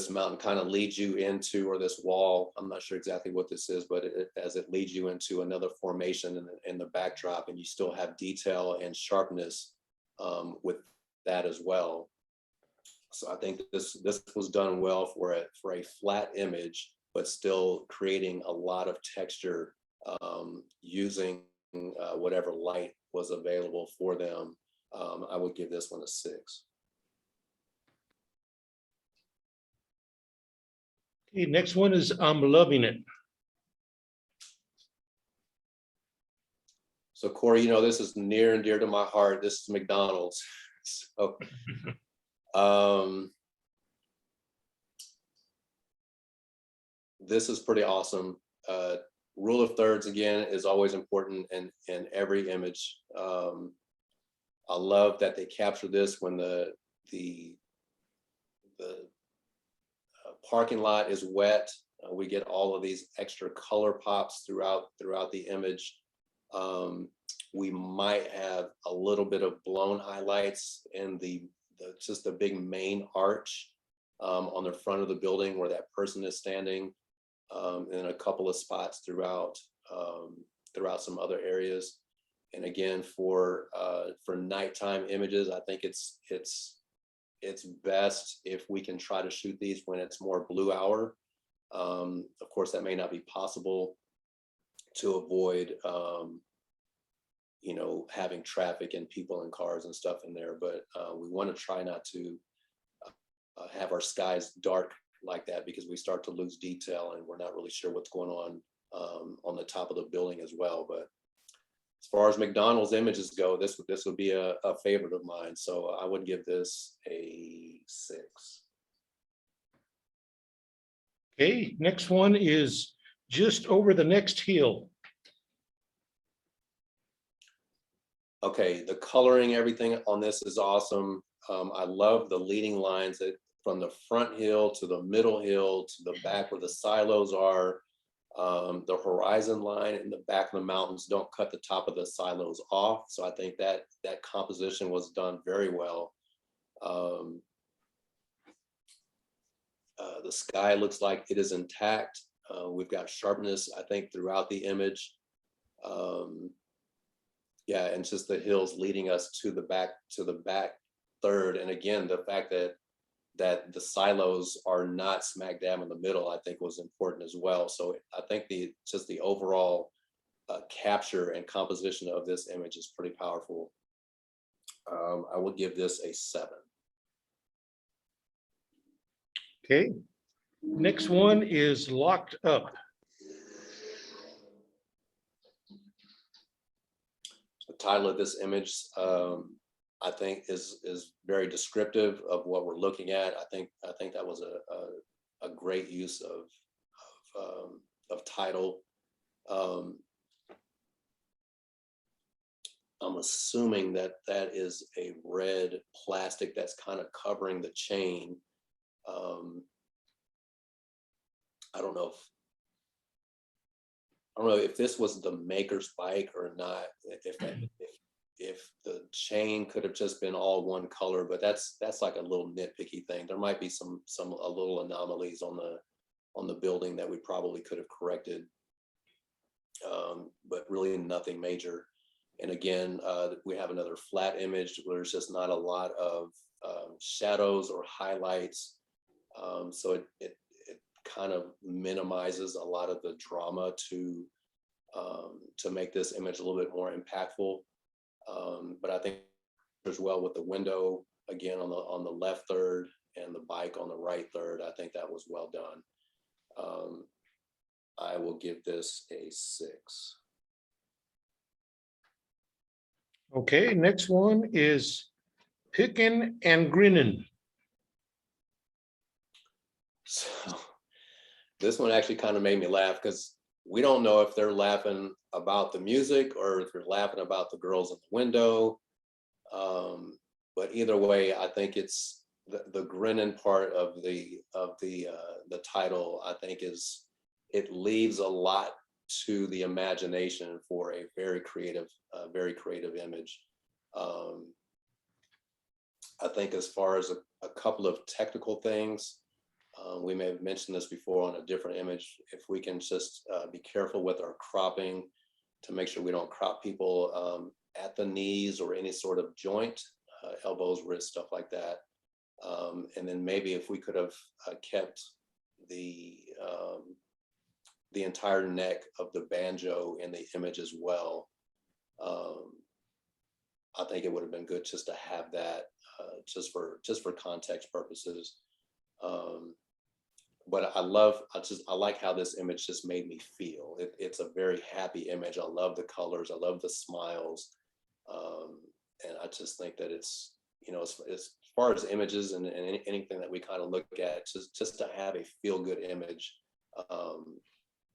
mountain kind of leads you into, or this wall, I'm not sure exactly what this is, but as it leads you into another formation in the backdrop, and you still have detail and sharpness with that as well. So I think this was done well for a flat image, but still creating a lot of texture using whatever light was available for them. I would give this one a 6. Okay, next one is I'm Loving It. So Corey, you know, this is near and dear to my heart. This is McDonald's. So this is pretty awesome. Rule of thirds again is always important in every image. I love that they capture this when the parking lot is wet. We get all of these extra color pops throughout the image. We might have a little bit of blown highlights in just the big main arch on the front of the building where that person is standing, and a couple of spots throughout some other areas. And again, for nighttime images, I think it's best if we can try to shoot these when it's more blue hour. Of course, that may not be possible to avoid having traffic and people and cars and stuff in there, but we want to try not to have our skies dark like that, because we start to lose detail and we're not really sure what's going on the top of the building as well. But as far as McDonald's images go, this would be a favorite of mine, so I would give this a 6. Okay, next one is Just Over the Next Hill. Okay, the coloring, everything on this is awesome. I love the leading lines from the front hill to the middle hill to the back where the silos are. The horizon line in the back of the mountains don't cut the top of the silos off. So I think that composition was done very well. The sky looks like it is intact. We've got sharpness, I think, throughout the image. Yeah, and just the hills leading us to the back third. And again, the fact that the silos are not smack dab in the middle, I think was important as well. So I think the overall capture and composition of this image is pretty powerful. I will give this a 7. Okay. Next one is Locked Up. The title of this image, I think, is very descriptive of what we're looking at. I think that was a great use of title. I'm assuming that is a red plastic that's kind of covering the chain. I don't know if this was the maker's bike or not. If the chain could have just been all one color, but that's like a little nitpicky thing. There might be some little anomalies on the building that we probably could have corrected, but really nothing major. And again, we have another flat image where there's just not a lot of shadows or highlights. So it kind of minimizes a lot of the drama to make this image a little bit more impactful. But I think as well with the window, again, on the left third and the bike on the right third, I think that was well done. I will give this a 6. Okay, next one is Pickin' and Grinnin'. So this one actually kind of made me laugh because we don't know if they're laughing about the music or if they're laughing about the girls in the window. But either way, I think it's the grinning part of the title. I think it leaves a lot to the imagination for a very creative image. I think as far as a couple of technical things, we may have mentioned this before on a different image. If we can just be careful with our cropping to make sure we don't crop people at the knees or any sort of joint, elbows, wrists, stuff like that. And then maybe if we could have kept the entire neck of the banjo in the image as well. I think it would have been good just to have that just for context purposes. But I like how this image just made me feel. It's a very happy image. I love the colors. I love the smiles. And I just think that it's, as far as images and anything that we kind of look at, just to have a feel good image,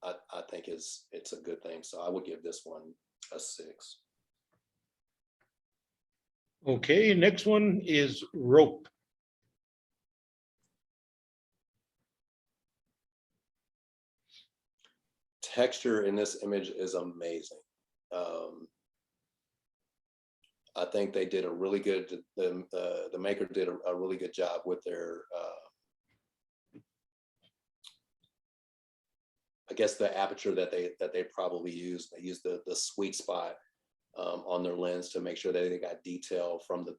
I think it's a good thing. So I would give this one a 6. Okay, next one is Rope. Texture in this image is amazing. I think they did a really good, the maker did a really good job with their, I guess the aperture that they probably used. They used the sweet spot on their lens to make sure that they got detail from the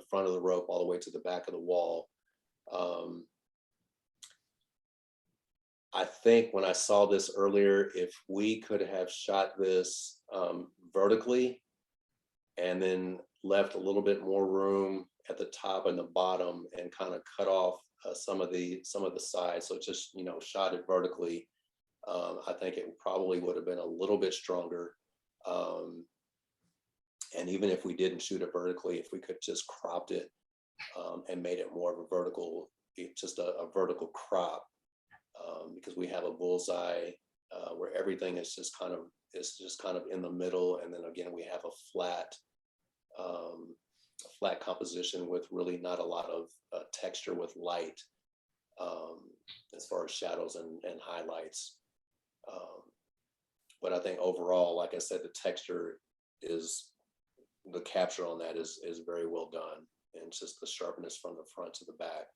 front of the rope all the way to the back of the wall. I think when I saw this earlier, if we could have shot this vertically and then left a little bit more room at the top and the bottom and kind of cut off some of the sides, so just shot it vertically, I think it probably would have been a little bit stronger. And even if we didn't shoot it vertically, if we could just cropped it and made it more of a vertical, just a vertical crop, because we have a bullseye where everything is just kind of in the middle, and then again we have a flat composition with really not a lot of texture with light as far as shadows and highlights. But I think overall, like I said, the texture is, the capture on that is very well done, and just the sharpness from the front to the back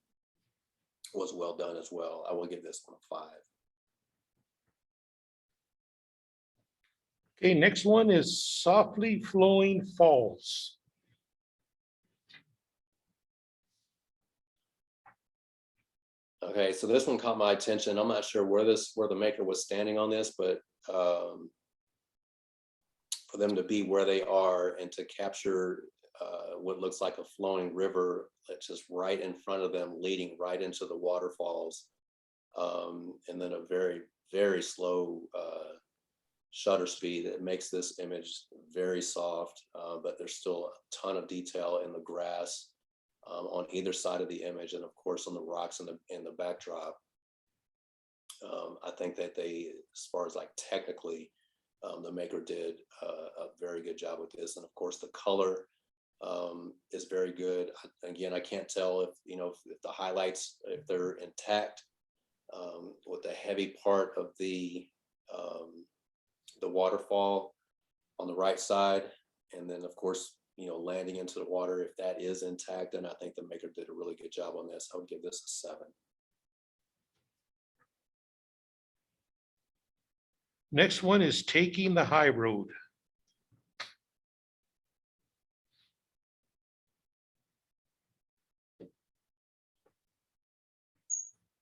was well done as well. I will give this one a 5. Okay, next one is Softly Flowing Falls. Okay, so this one caught my attention. I'm not sure where the maker was standing on this, but for them to be where they are and to capture what looks like a flowing river that's just right in front of them, leading right into the waterfalls. And then a very, very slow shutter speed that makes this image very soft, but there's still a ton of detail in the grass on either side of the image, and of course on the rocks in the backdrop. I think that they, as far as like technically, the maker did a very good job with this, and of course the color is very good. Again, I can't tell if if the highlights, if they're intact, with the heavy part of the waterfall on the right side, and then of course landing into the water, if that is intact, then I think the maker did a really good job on this. I would give this a 7. Next one is Taking the High Road.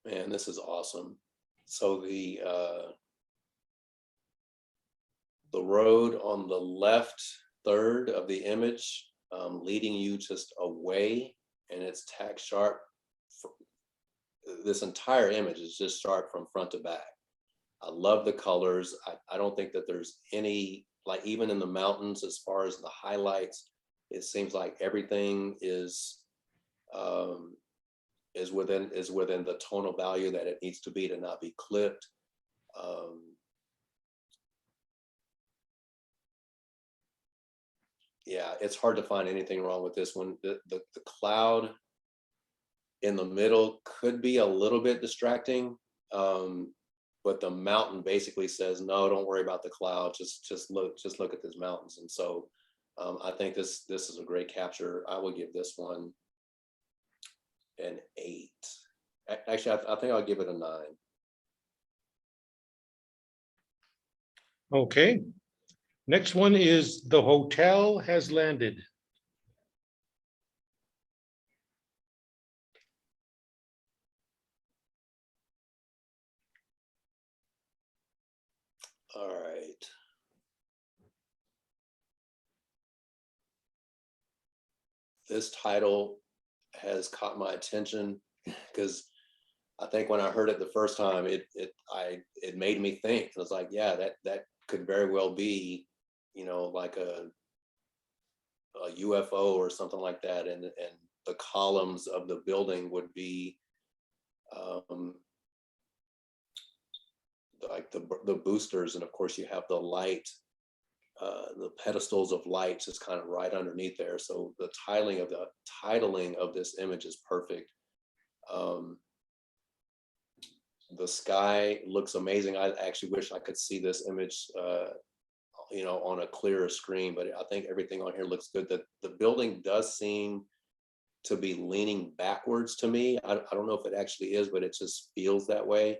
Man, this is awesome. So the road on the left third of the image, leading you just away, and it's tack sharp. This entire image is just sharp from front to back. I love the colors. I don't think that there's any, like even in the mountains, as far as the highlights, it seems like everything is within the tonal value that it needs to be to not be clipped. Yeah, it's hard to find anything wrong with this one. The cloud in the middle could be a little bit distracting, but the mountain basically says, no, don't worry about the cloud. Just look at these mountains. And so I think this is a great capture. I would give this one an 8. Actually, I think I'll give it a 9. Okay. Next one is The Hotel Has Landed. All right. This title has caught my attention because I think when I heard it the first time, it made me think. I was like, yeah, that could very well be, like a UFO or something like that, and the columns of the building would be like the boosters, and of course you have the light, the pedestals of light just kind of right underneath there. So the titling of this image is perfect. The sky looks amazing. I actually wish I could see this image on a clearer screen, but I think everything on here looks good. The building does seem to be leaning backwards to me. I don't know if it actually is, but it just feels that way.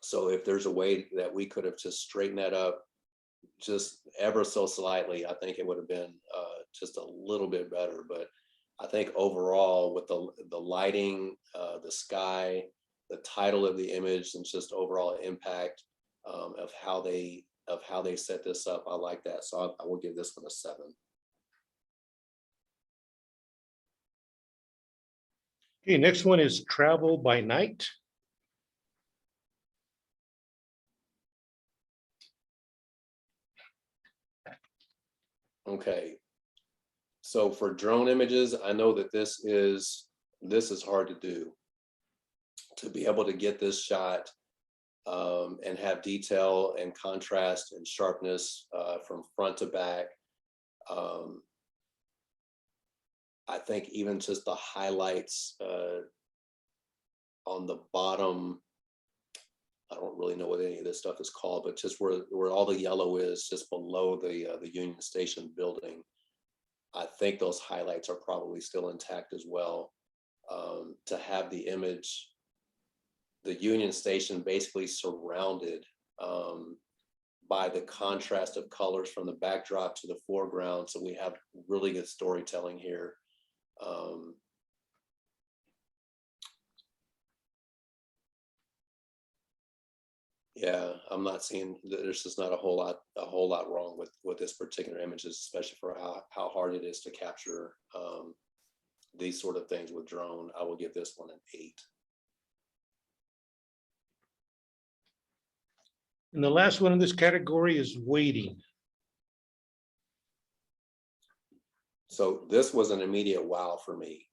So if there's a way that we could have just straightened that up just ever so slightly, I think it would have been just a little bit better. But I think overall, with the lighting, the sky, the title of the image, and just overall impact of how they set this up, I like that. So I will give this one a 7. Okay, next one is Travel by Night. Okay. So for drone images, I know that this is hard to do. To be able to get this shot and have detail and contrast and sharpness from front to back. I think even just the highlights on the bottom, I don't really know what any of this stuff is called, but just where all the yellow is, just below the Union Station building, I think those highlights are probably still intact as well. To have the image, the Union Station basically surrounded by the contrast of colors from the backdrop to the foreground. So we have really good storytelling here. Yeah, I'm not seeing, there's just not a whole lot wrong with this particular image, especially for how hard it is to capture these sort of things with drone. I will give this one an 8. And the last one in this category is waiting. So this was an immediate wow for me.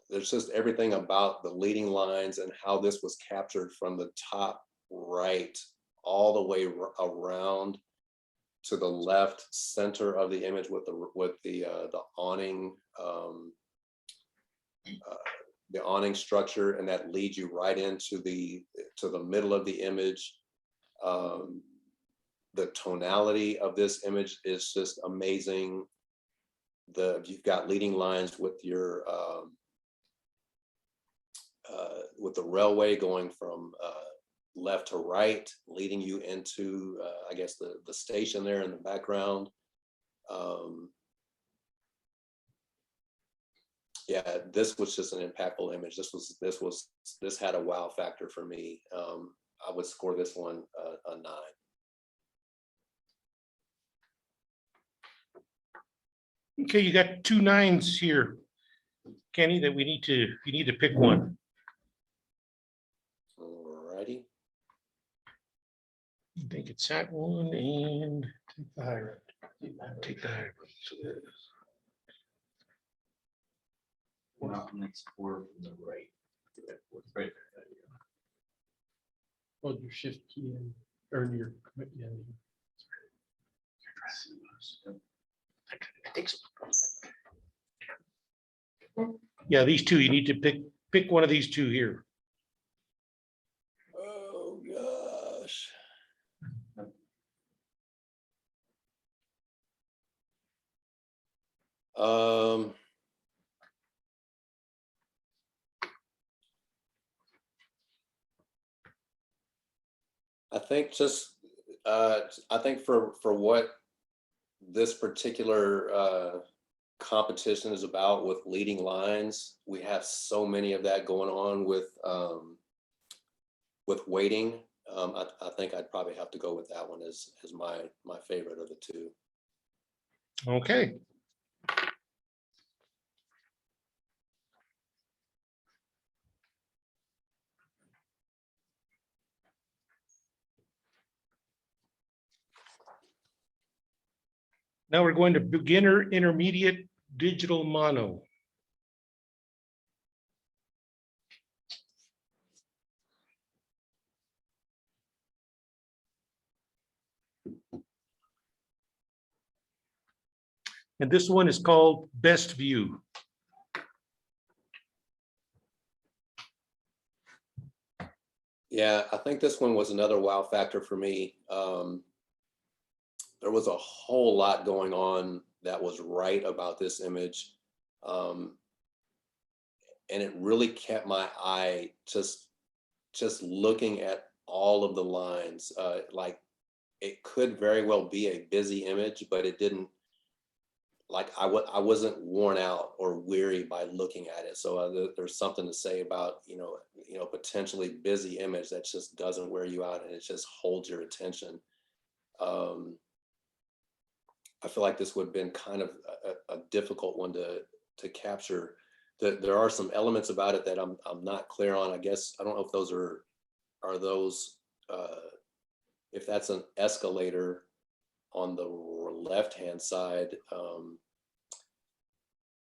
There's just everything about the leading lines and how this was captured from the top right all the way around to the left center of the image with the awning, the awning structure, and that leads you right into the middle of the image. The tonality of this image is just amazing. You've got leading lines with your with the railway going from left to right, leading you into I guess the station there in the background. Yeah, this was just an impactful image. This had a wow factor for me. I would score this one a 9. Okay, you got 2 9s here, Kenny, that you need to pick one. Alrighty. I think it's that one and take the high road. Take the high road. So there it is. Next 4 from the right. Right there. Hold your shift key in, or your, yeah. I think so. Yeah, these two, you need to pick one of these two here. Oh gosh. I think I think for what this particular competition is about with leading lines, we have so many of that going on with waiting. I think I'd probably have to go with that one as my favorite of the two. Okay. Now we're going to beginner, intermediate, digital mono. And this one is called Best View. Yeah, I think this one was another wow factor for me. There was a whole lot going on that was right about this image. And it really kept my eye just looking at all of the lines. Like it could very well be a busy image, but it didn't, like I wasn't worn out or weary by looking at it. So there's something to say about, potentially busy image that just doesn't wear you out and it just holds your attention. I feel like this would have been kind of a difficult one to capture. There are some elements about it that I'm not clear on. I guess I don't know if those are those if that's an escalator on the left-hand side.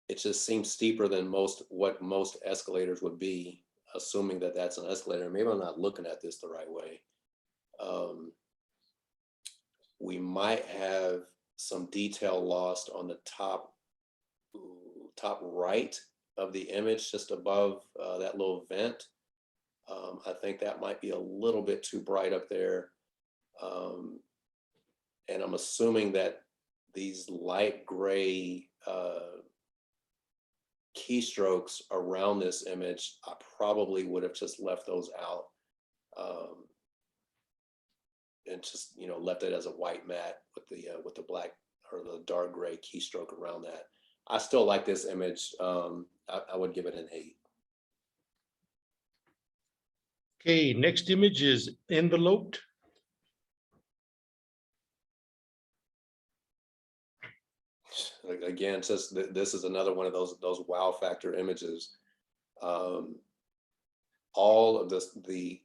It just seems steeper than what most escalators would be, assuming that that's an escalator. Maybe I'm not looking at this the right way. We might have some detail lost on the top right of the image, just above that little vent. I think that might be a little bit too bright up there. And I'm assuming that these light gray keystrokes around this image, I probably would have just left those out. And just left it as a white mat with the black or the dark gray keystroke around that. I still like this image. I would give it an 8. Okay, next image is enveloped. Again, just this is another one of those wow factor images. All of this, the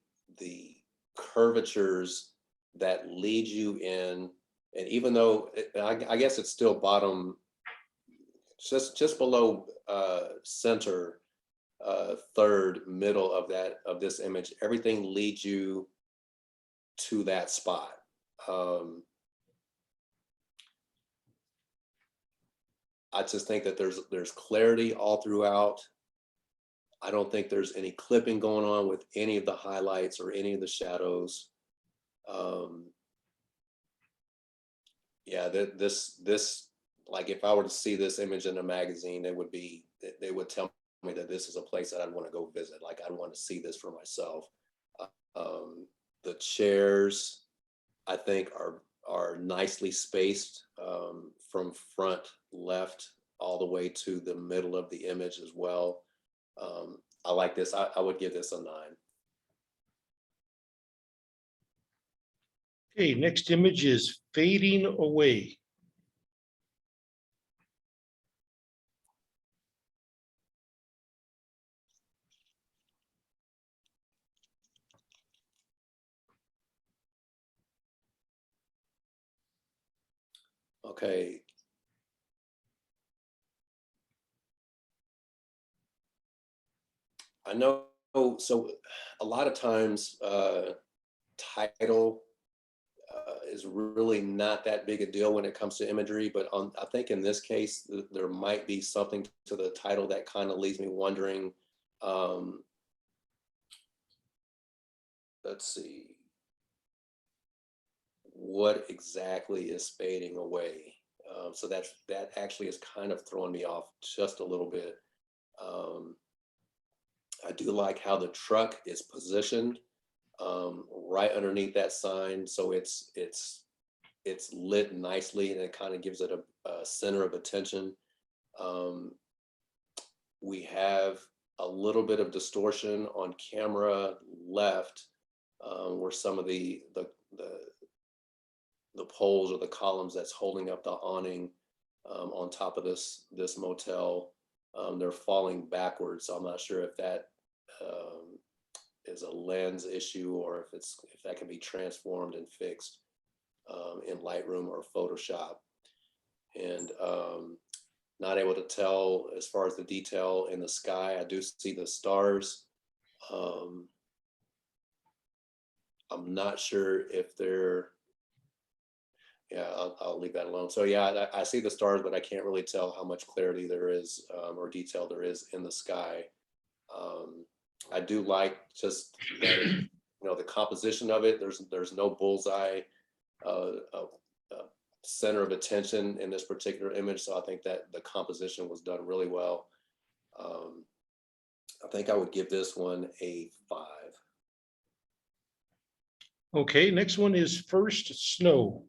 curvatures that lead you in, and even though I guess it's still bottom, just below center, third middle of this image, everything leads you to that spot. I just think that there's clarity all throughout. I don't think there's any clipping going on with any of the highlights or any of the shadows. Yeah, this, like if I were to see this image in a magazine, they would tell me that this is a place that I'd want to go visit. Like I'd want to see this for myself. The chairs, I think, are nicely spaced from front left all the way to the middle of the image as well. I like this. I would give this a 9. Okay, next image is fading away. Okay. I know, so a lot of times title is really not that big a deal when it comes to imagery, but I think in this case, there might be something to the title that kind of leaves me wondering. Let's see. What exactly is fading away? So that actually is kind of throwing me off just a little bit. I do like how the truck is positioned right underneath that sign, so it's lit nicely, and it kind of gives it a center of attention. We have a little bit of distortion on camera left, where some of the poles or the columns that's holding up the awning on top of this motel, they're falling backwards. So I'm not sure if that is a lens issue or if that can be transformed and fixed in Lightroom or Photoshop. And not able to tell as far as the detail in the sky. I do see the stars. I'm not sure if they're, yeah, I'll leave that alone. So yeah, I see the stars, but I can't really tell how much clarity there is or detail there is in the sky. I do like just that, the composition of it. There's no bullseye, center of attention in this particular image. So I think that the composition was done really well. I think I would give this one a 5. Okay, next one is first snow.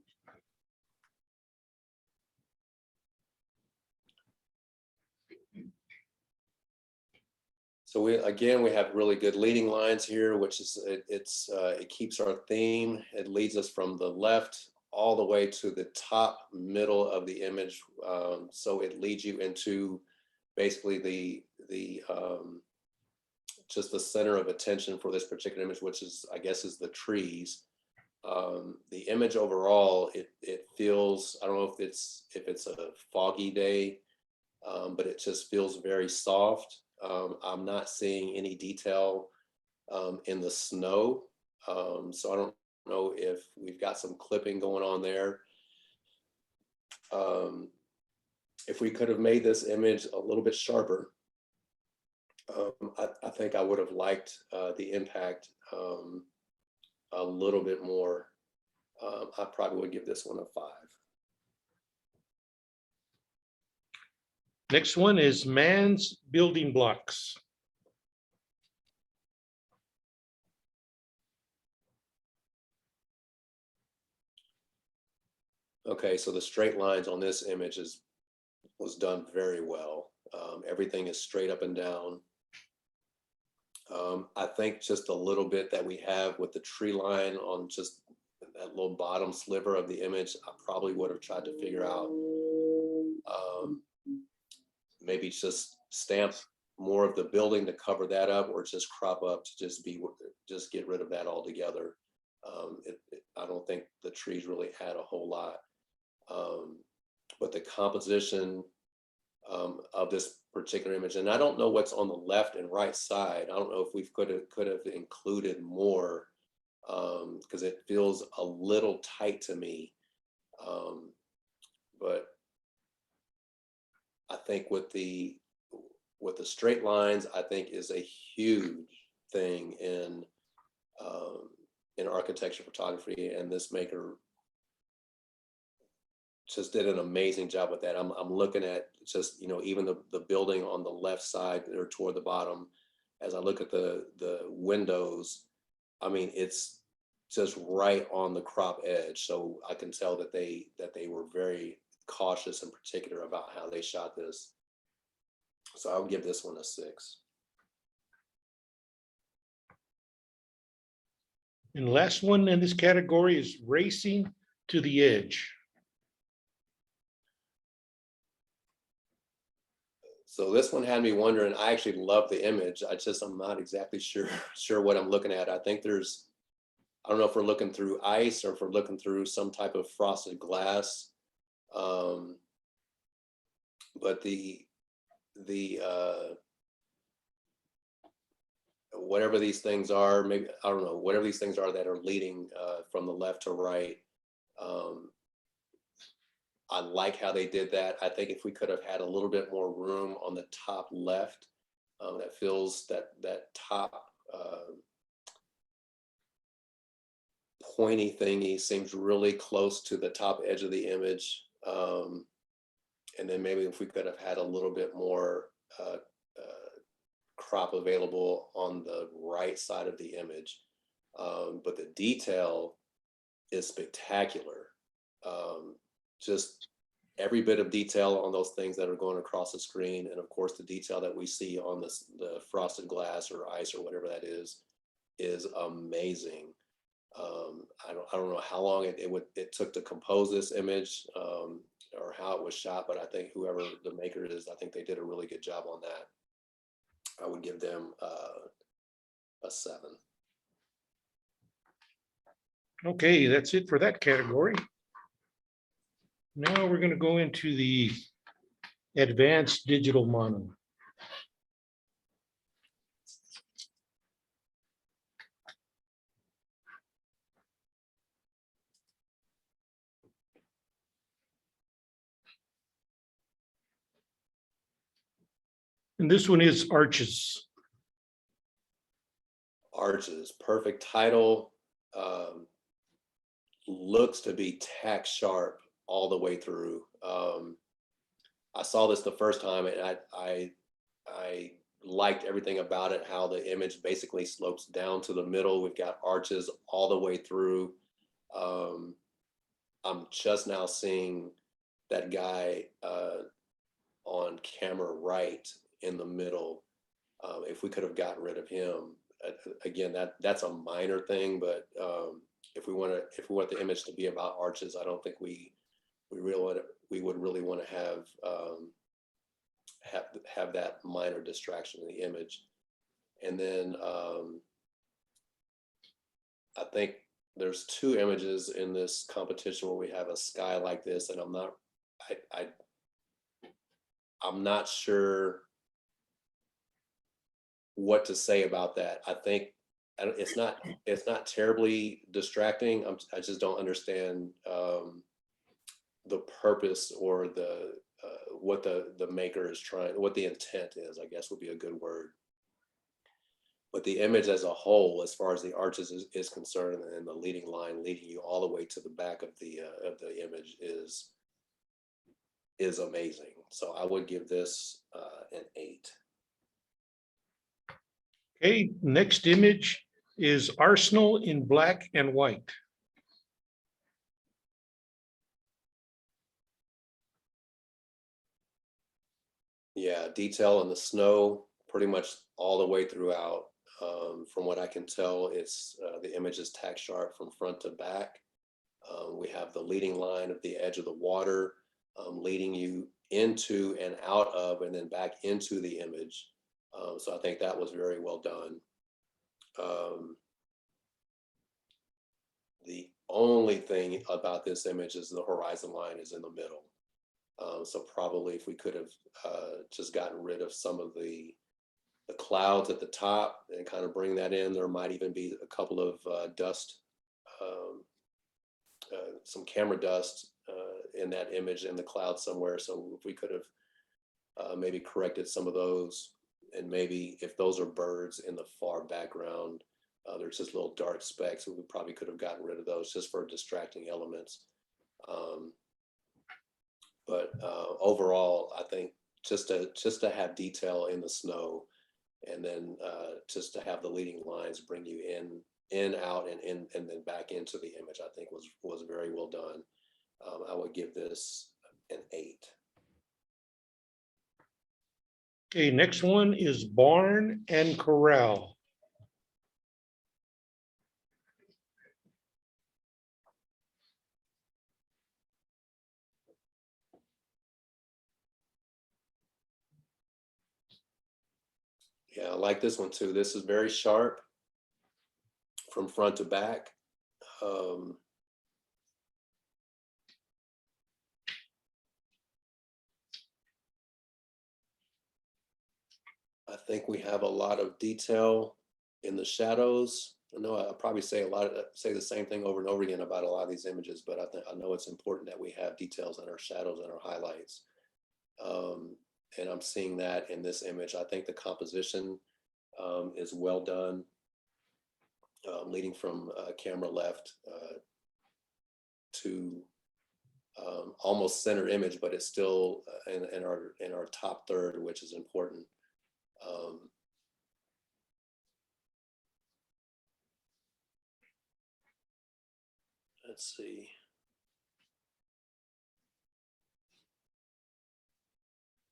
So we have really good leading lines here, which is it keeps our theme. It leads us from the left all the way to the top middle of the image. So it leads you into basically the just the center of attention for this particular image, which is, I guess, is the trees. The image overall, it feels, I don't know if it's a foggy day, but it just feels very soft. I'm not seeing any detail in the snow. So I don't know if we've got some clipping going on there. If we could have made this image a little bit sharper, I think I would have liked the impact a little bit more. I probably would give this one a 5. Next one is man's building blocks. Okay, so the straight lines on this image was done very well. Everything is straight up and down. I think just a little bit that we have with the tree line on just that little bottom sliver of the image, I probably would have tried to figure out. Maybe just stamp more of the building to cover that up, or just crop up to just get rid of that altogether. I don't think the trees really had a whole lot. But the composition of this particular image, and I don't know what's on the left and right side. I don't know if we could have included more, because it feels a little tight to me. But I think with the straight lines, I think is a huge thing in architecture photography, and this maker just did an amazing job with that. I'm looking at just, even the building on the left side or toward the bottom, as I look at the windows, I mean, it's just right on the crop edge. So I can tell that they were very cautious and particular about how they shot this. So I would give this one a 6. And the last one in this category is Racing to the Edge. So this one had me wondering. I actually love the image. I'm not exactly sure what I'm looking at. I think I don't know if we're looking through ice or if we're looking through some type of frosted glass. But the whatever these things are, maybe, I don't know, whatever these things are that are leading from the left to right. I like how they did that. I think if we could have had a little bit more room on the top left, that feels that top pointy thingy seems really close to the top edge of the image. And then maybe if we could have had a little bit more crop available on the right side of the image. But the detail is spectacular. Just every bit of detail on those things that are going across the screen, and of course the detail that we see on the frosted glass or ice or whatever that is amazing. I don't know how long it took to compose this image, or how it was shot, but I think whoever the maker is, I think they did a really good job on that. I would give them a 7. Okay, that's it for that category. Now we're going to go into the advanced digital mono. And this one is Arches. Arches, perfect title. Looks to be tack sharp all the way through. I saw this the first time, and I liked everything about it, how the image basically slopes down to the middle. We've got arches all the way through. I'm just now seeing that guy on camera right in the middle. If we could have gotten rid of him, again, that's a minor thing, but if we want the image to be about arches, I don't think we would really want to have that minor distraction in the image. And then I think there's 2 images in this competition where we have a sky like this, and I'm not sure what to say about that. I think it's not terribly distracting. I just don't understand the purpose or what the maker is trying, what the intent is, I guess would be a good word. But the image as a whole, as far as the arches is concerned, and the leading line leading you all the way to the back of the image is amazing. So I would give this an 8. Okay, next image is Arsenal in black and white. Yeah, detail in the snow pretty much all the way throughout. From what I can tell, the image is tack sharp from front to back. We have the leading line of the edge of the water, leading you into and out of, and then back into the image. So I think that was very well done. The only thing about this image is the horizon line is in the middle. So probably if we could have just gotten rid of some of the clouds at the top and kind of bring that in, there might even be a couple of dust, some camera dust in that image in the cloud somewhere. So if we could have maybe corrected some of those, and maybe if those are birds in the far background, there's just little dark specks, we probably could have gotten rid of those just for distracting elements. But overall, I think just to have detail in the snow, and then just to have the leading lines bring you in, out, and in, and then back into the image, I think was very well done. I would give this an 8. Okay, next one is barn and corral. Yeah, I like this one too. This is very sharp from front to back. I think we have a lot of detail in the shadows. I know I probably say the same thing over and over again about a lot of these images, but I know it's important that we have details in our shadows and our highlights. And I'm seeing that in this image. I think the composition is well done, leading from camera left to almost center image, but it's still in our top third, which is important. Let's see.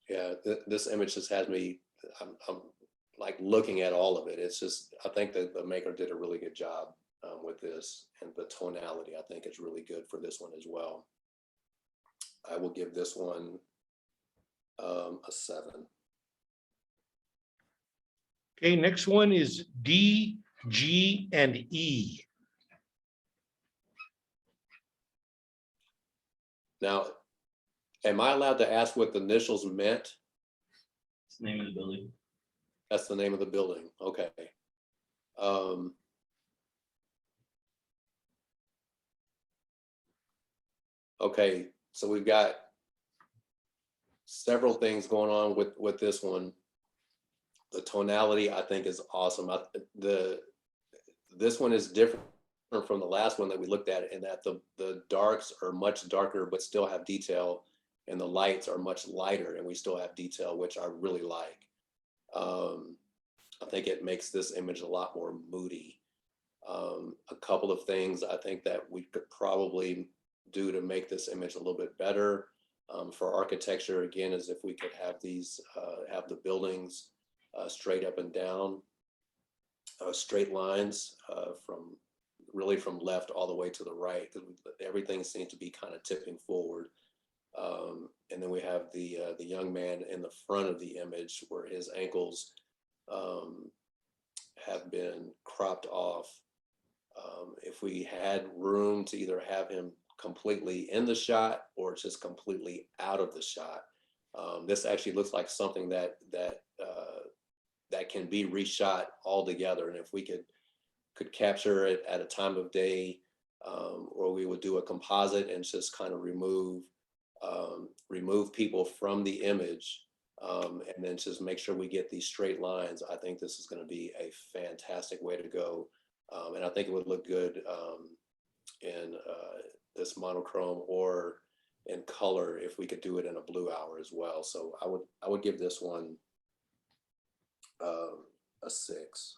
Yeah, this image just has me, I'm like looking at all of it. It's just, I think that the maker did a really good job with this, and the tonality, I think, is really good for this one as well. I will give this one a 7. Okay, next one is D, G, and E. Now, am I allowed to ask what the initials meant? It's the name of the building. That's the name of the building. Okay. Okay, so we've got several things going on with this one. The tonality, I think, is awesome. This one is different from the last one that we looked at, in that the darks are much darker but still have detail, and the lights are much lighter and we still have detail, which I really like. I think it makes this image a lot more moody. A couple of things I think that we could probably do to make this image a little bit better for architecture, again, is if we could have these have the buildings straight up and down, straight lines from left all the way to the right, because everything seems to be kind of tipping forward. And then we have the young man in the front of the image where his ankles have been cropped off. If we had room to either have him completely in the shot or just completely out of the shot, this actually looks like something that can be reshot altogether. And if we could capture it at a time of day, or we would do a composite and just kind of remove people from the image, and then just make sure we get these straight lines, I think this is going to be a fantastic way to go. And I think it would look good in this monochrome or in color if we could do it in a blue hour as well. So I would give this one a 6.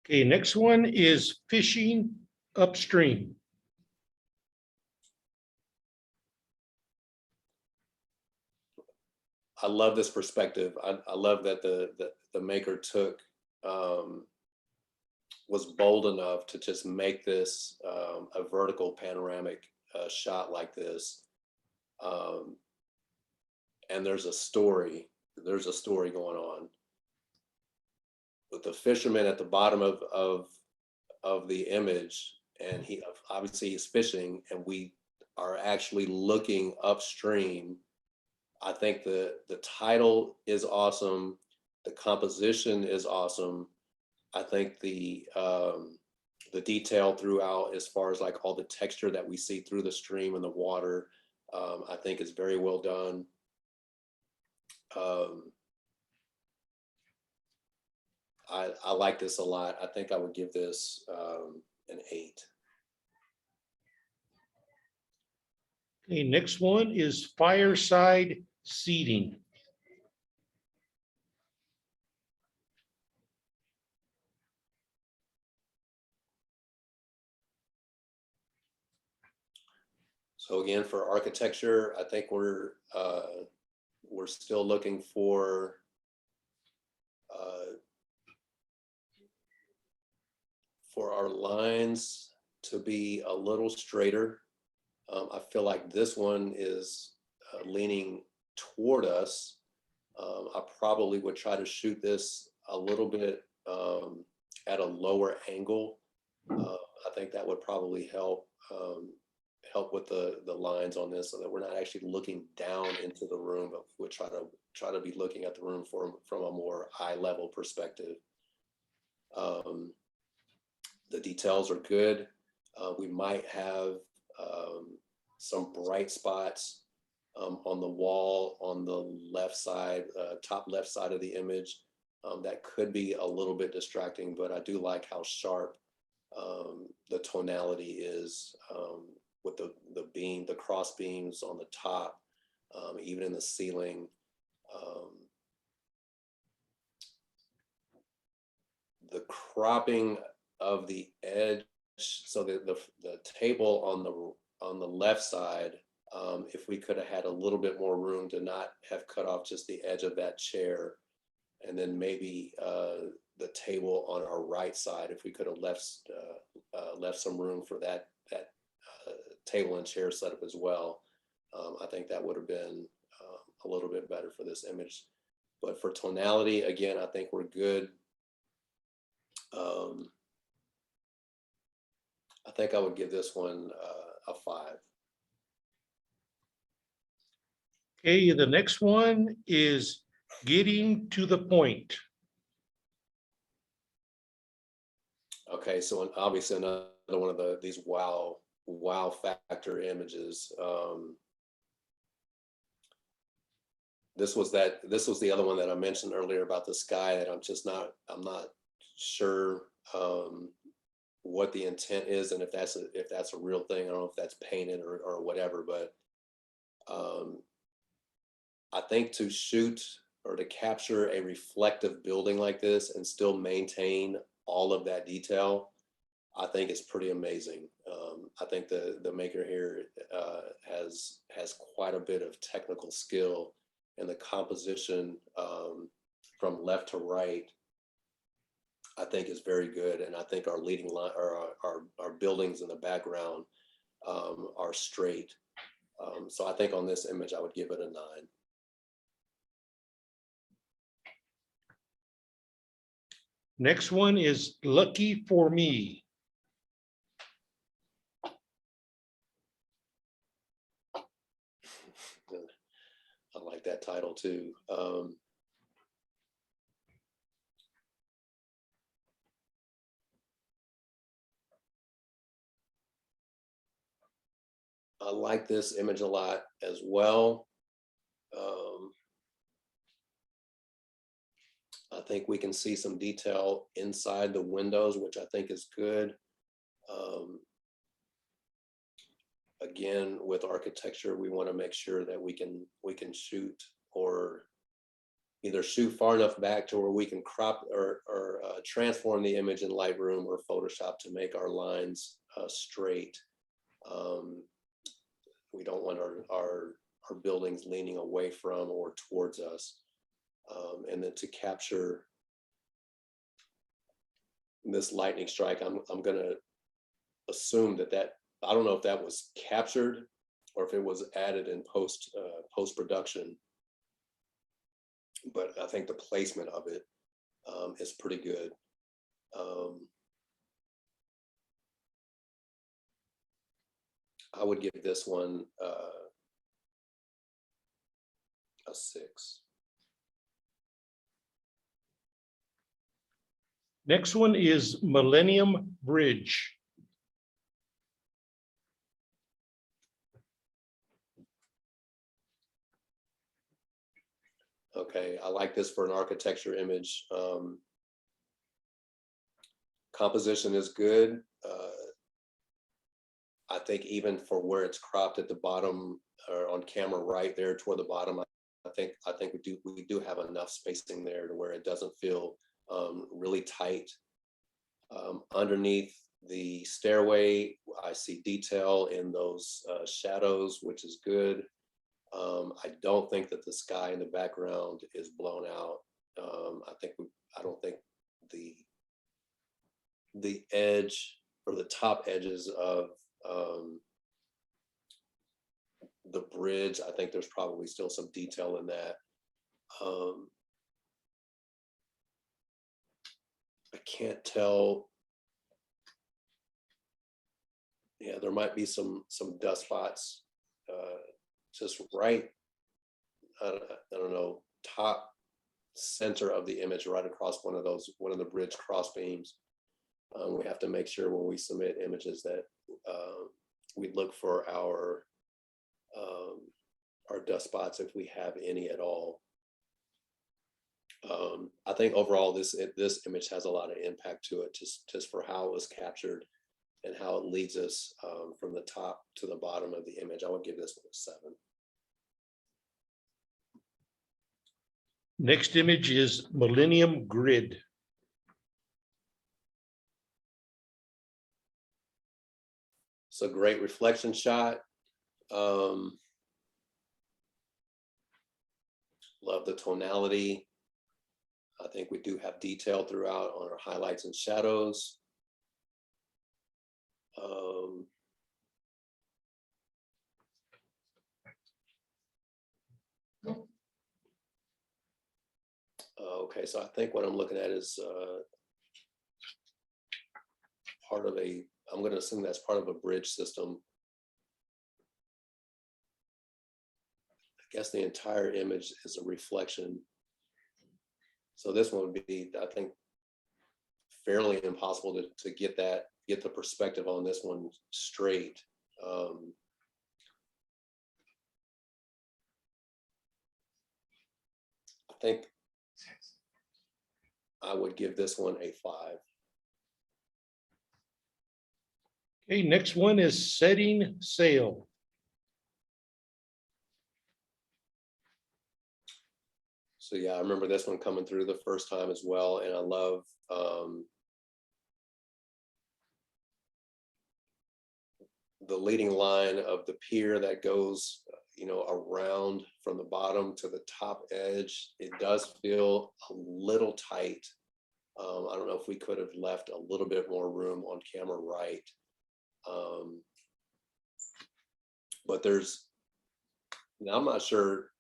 Okay, next one is fishing upstream. I love this perspective. I love that the maker took, was bold enough to just make this a vertical panoramic shot like this. And there's a story going on. With the fisherman at the bottom of the image, and he obviously he's fishing, and we are actually looking upstream. I think the title is awesome. The composition is awesome. I think the detail throughout, as far as like all the texture that we see through the stream and the water, I think is very well done. I like this a lot. I think I would give this an 8. Okay, next one is fireside seating. So again, for architecture, I think we're still looking for our lines to be a little straighter. I feel like this one is leaning toward us. I probably would try to shoot this a little bit at a lower angle. I think that would probably help with the lines on this, so that we're not actually looking down into the room, but we'll try to be looking at the room from a more eye level perspective. The details are good. We might have some bright spots on the wall on the left side, top left side of the image. That could be a little bit distracting, but I do like how sharp the tonality is with the cross beams on the top, even in the ceiling. The cropping of the edge, so the table on the left side, if we could have had a little bit more room to not have cut off just the edge of that chair, and then maybe the table on our right side, if we could have left some room for that table and chair setup as well, I think that would have been a little bit better for this image. But for tonality, again, I think we're good. I think I would give this one a 5. Okay, the next one is getting to the point. Okay, so obviously another one of these wow factor images. This was the other one that I mentioned earlier about the sky, that I'm not sure what the intent is, and if that's a real thing. I don't know if that's painted or whatever, but I think to shoot or to capture a reflective building like this and still maintain all of that detail, I think it's pretty amazing. I think the maker here has quite a bit of technical skill, and the composition from left to right, I think, is very good. And I think our leading line, or our buildings in the background are straight. So I think on this image, I would give it a 9. Next one is lucky for me. I like that title too. I like this image a lot as well. I think we can see some detail inside the windows, which I think is good. Again, with architecture, we want to make sure that we can shoot, or either shoot far enough back to where we can crop or transform the image in Lightroom or Photoshop to make our lines straight. We don't want our our buildings leaning away from or towards us. And then to capture this lightning strike, I'm gonna assume that I don't know if that was captured or if it was added in post-production. But I think the placement of it is pretty good. I would give this one a 6. Next one is Millennium Bridge. Okay, I like this for an architecture image. Composition is good. I think even for where it's cropped at the bottom or on camera right there toward the bottom, I think we do have enough spacing there to where it doesn't feel really tight. Underneath the stairway, I see detail in those shadows, which is good. I don't think that the sky in the background is blown out. I don't think the edge or the top edges of the bridge, I think there's probably still some detail in that. I can't tell. Yeah, there might be some dust spots just right, I don't know, top center of the image, right across one of the bridge cross beams. We have to make sure when we submit images that we look for our dust spots if we have any at all. I think overall this image has a lot of impact to it, just for how it was captured and how it leads us from the top to the bottom of the image. I would give this one a 7. Next image is Millennium Grid. It's a great reflection shot. Love the tonality. I think we do have detail throughout on our highlights and shadows. Okay, so I think what I'm looking at is I'm going to assume that's part of a bridge system. I guess the entire image is a reflection. So this one would be, I think, fairly impossible to get the perspective on this one straight. I think I would give this one a 5. Okay, next one is Setting Sail. So yeah, I remember this one coming through the first time as well, and I love the leading line of the pier that goes, around from the bottom to the top edge. It does feel a little tight. I don't know if we could have left a little bit more room on camera right. But now I'm not sure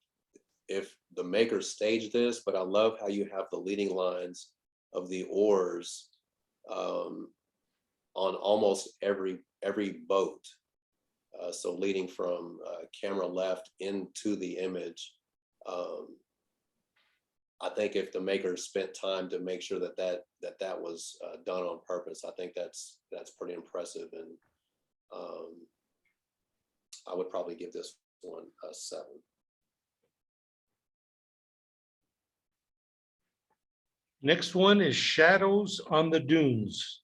if the makers staged this, but I love how you have the leading lines of the oars on almost every boat. So leading from camera left into the image. I think if the makers spent time to make sure that was done on purpose, I think that's pretty impressive, and I would probably give this one a 7. Next one is Shadows on the Dunes.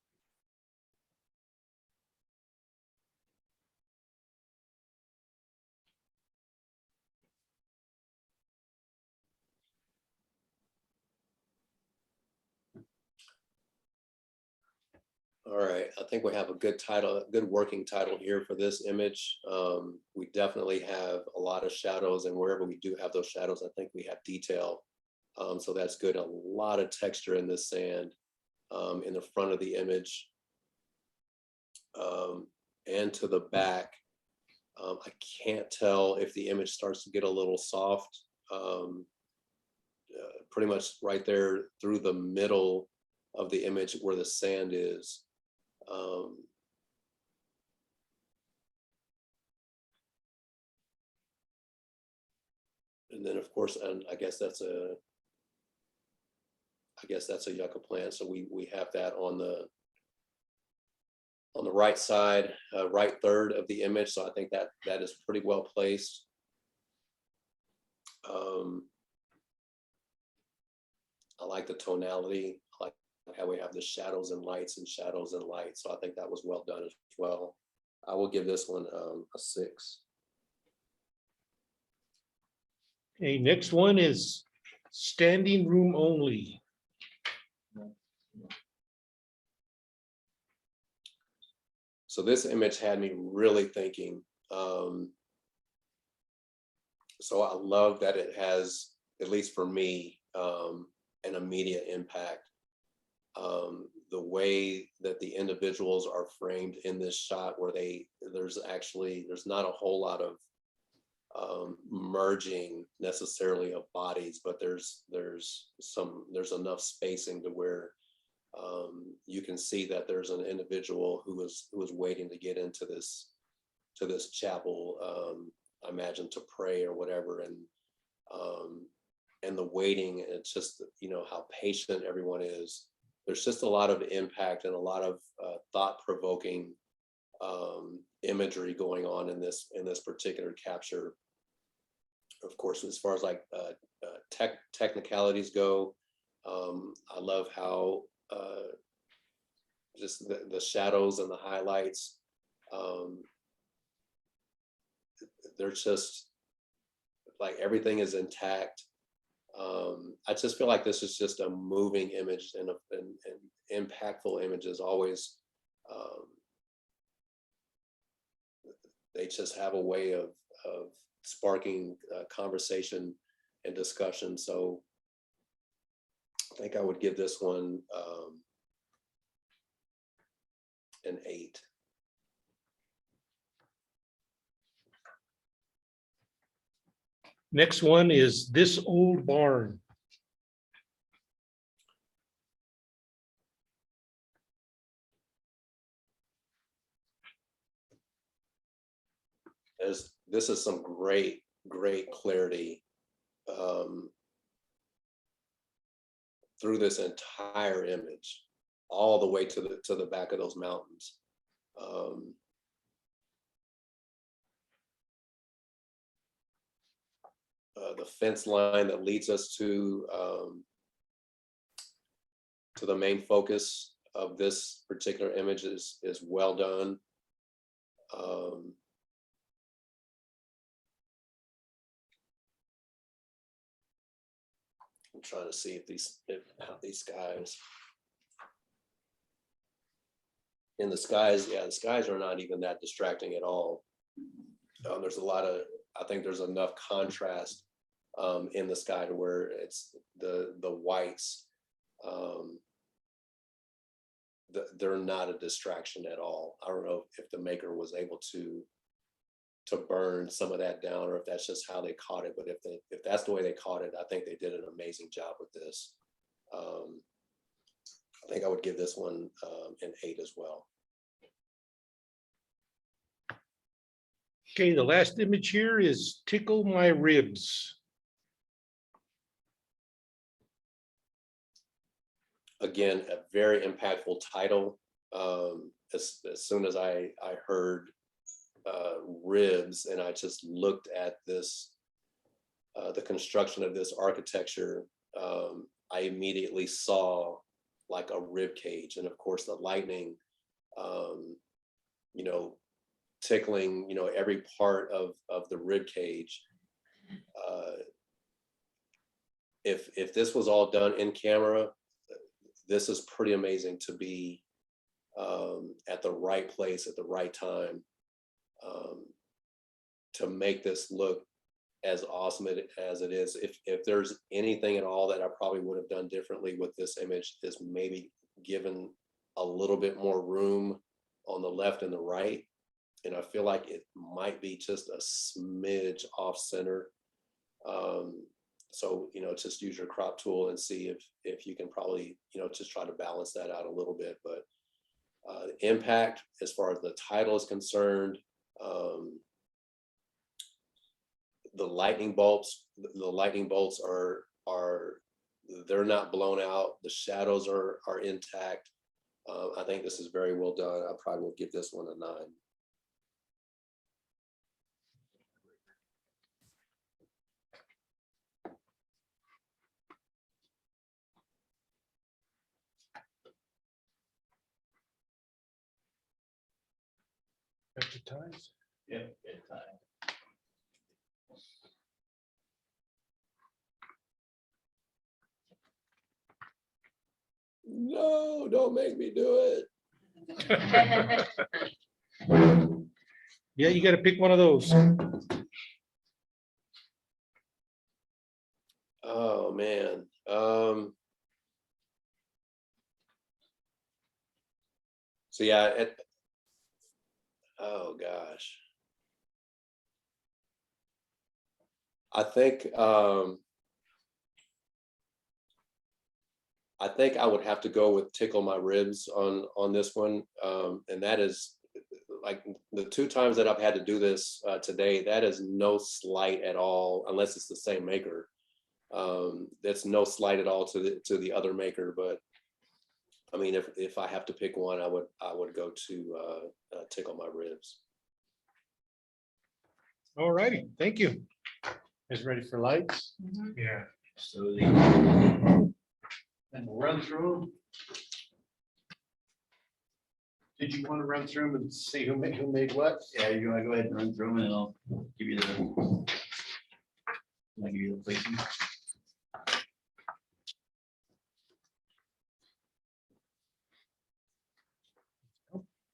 All right, I think we have a good title, a good working title here for this image. We definitely have a lot of shadows, and wherever we do have those shadows, I think we have detail. So that's good. A lot of texture in this sand in the front of the image and to the back. I can't tell if the image starts to get a little soft. Pretty much right there through the middle of the image where the sand is. And then of course, and I guess that's a yucca plant. So we have that on the right side, right third of the image. So I think that is pretty well placed. I like the tonality. I like how we have the shadows and lights and shadows and lights. So I think that was well done as well. I will give this one a 6. Okay, next one is standing room only. So this image had me really thinking. So I love that it has, at least for me, an immediate impact. The way that the individuals are framed in this shot, where there's not a whole lot of merging necessarily of bodies, but there's enough spacing to where you can see that there's an individual who was waiting to get into this chapel, I imagine to pray or whatever, and the waiting, and it's just, how patient everyone is. There's just a lot of impact and a lot of thought-provoking imagery going on in this particular capture. Of course, as far as like technicalities go, I love how just the shadows and the highlights, they're just like everything is intact. I just feel like this is just a moving image, and impactful images always, they just have a way of sparking conversation and discussion. So I think I would give this one an 8. Next one is this old barn. This is some great clarity through this entire image, all the way to the back of those mountains. The fence line that leads us to the main focus of this particular image is well done. I'm trying to see how these guys in the skies. Yeah, the skies are not even that distracting at all. There's a lot of, I think there's enough contrast in the sky to where it's the whites. They're not a distraction at all. I don't know if the maker was able to burn some of that down, or if that's just how they caught it. But if that's the way they caught it, I think they did an amazing job with this. I think I would give this one an 8 as well. Okay, the last image here is Tickle My Ribs. Again, a very impactful title. As soon as I heard ribs, and I just looked at this, the construction of this architecture, I immediately saw like a rib cage, and of course the lightning, tickling, every part of the rib cage. If this was all done in camera, this is pretty amazing to be at the right place at the right time to make this look as awesome as it is. If there's anything at all that I probably would have done differently with this image is maybe given a little bit more room on the left and the right. And I feel like it might be just a smidge off center. So, just use your crop tool and see if you can probably, just try to balance that out a little bit. But the impact as far as the title is concerned, the lightning bolts are they're not blown out. The shadows are intact. I think this is very well done. I probably will give this one a 9. Got the ties? Yep, good time. No, don't make me do it. Yeah, you gotta pick one of those. Oh, man. So yeah, oh gosh. I think I would have to go with Tickle My Ribs on this one. And that is like the 2 times that I've had to do this today, that is no slight at all, unless it's the same maker. That's no slight at all to the other maker, but I mean, if I have to pick one, I would go to Tickle My Ribs. All righty, thank you. Is ready for lights? Yeah. So And we'll run through them. Did you want to run through them and see who made what? yeah, you wanna go ahead and run through them and I'll give you the. I'll give you the placement.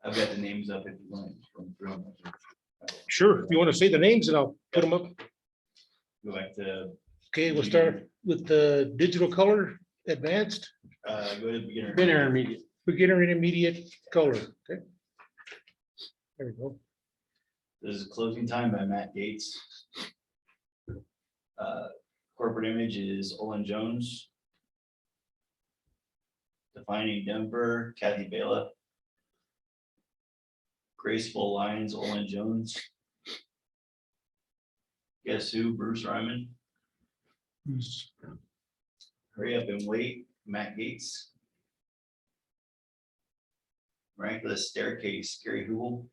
I've got the names up if you want to run through them. Sure, if you want to say the names and I'll put them up. Go back to, Okay, we'll start with the digital color advanced, go to beginner. Been intermediate. beginner, intermediate color. Okay. There we go. This is Closing Time by Matt Gates. Corporate image is Olin Jones. Defining Denver, Kathy Bela. Graceful Lines, Olin Jones. Guess Who, Bruce Ryman. Hurry Up and Wait, Matt Gates. Miraculous Staircase, Gary Hubel.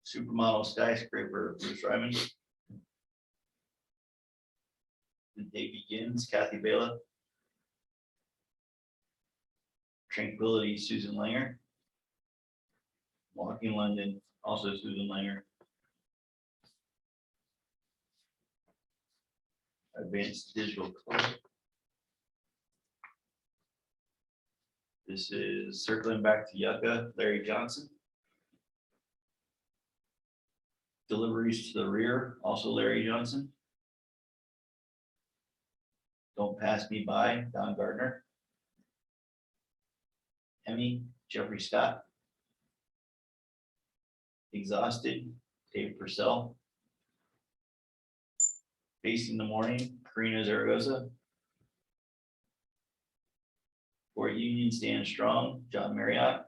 Supermodel Skyscraper, Bruce Ryman. The Day Begins, Kathy Bela. Tranquility, Susan Langer. Walking London, also Susan Langer. Advanced Digital Color. This is Circling Back to Yucca, Larry Johnson. Deliveries to the Rear, also Larry Johnson. Don't Pass Me By, Don Gardner. Emmy, Jeffrey Scott. Exhausted, Dave Purcell. Facing the Morning, Karina Zaragoza. Fort Union Stand Strong, John Marriott.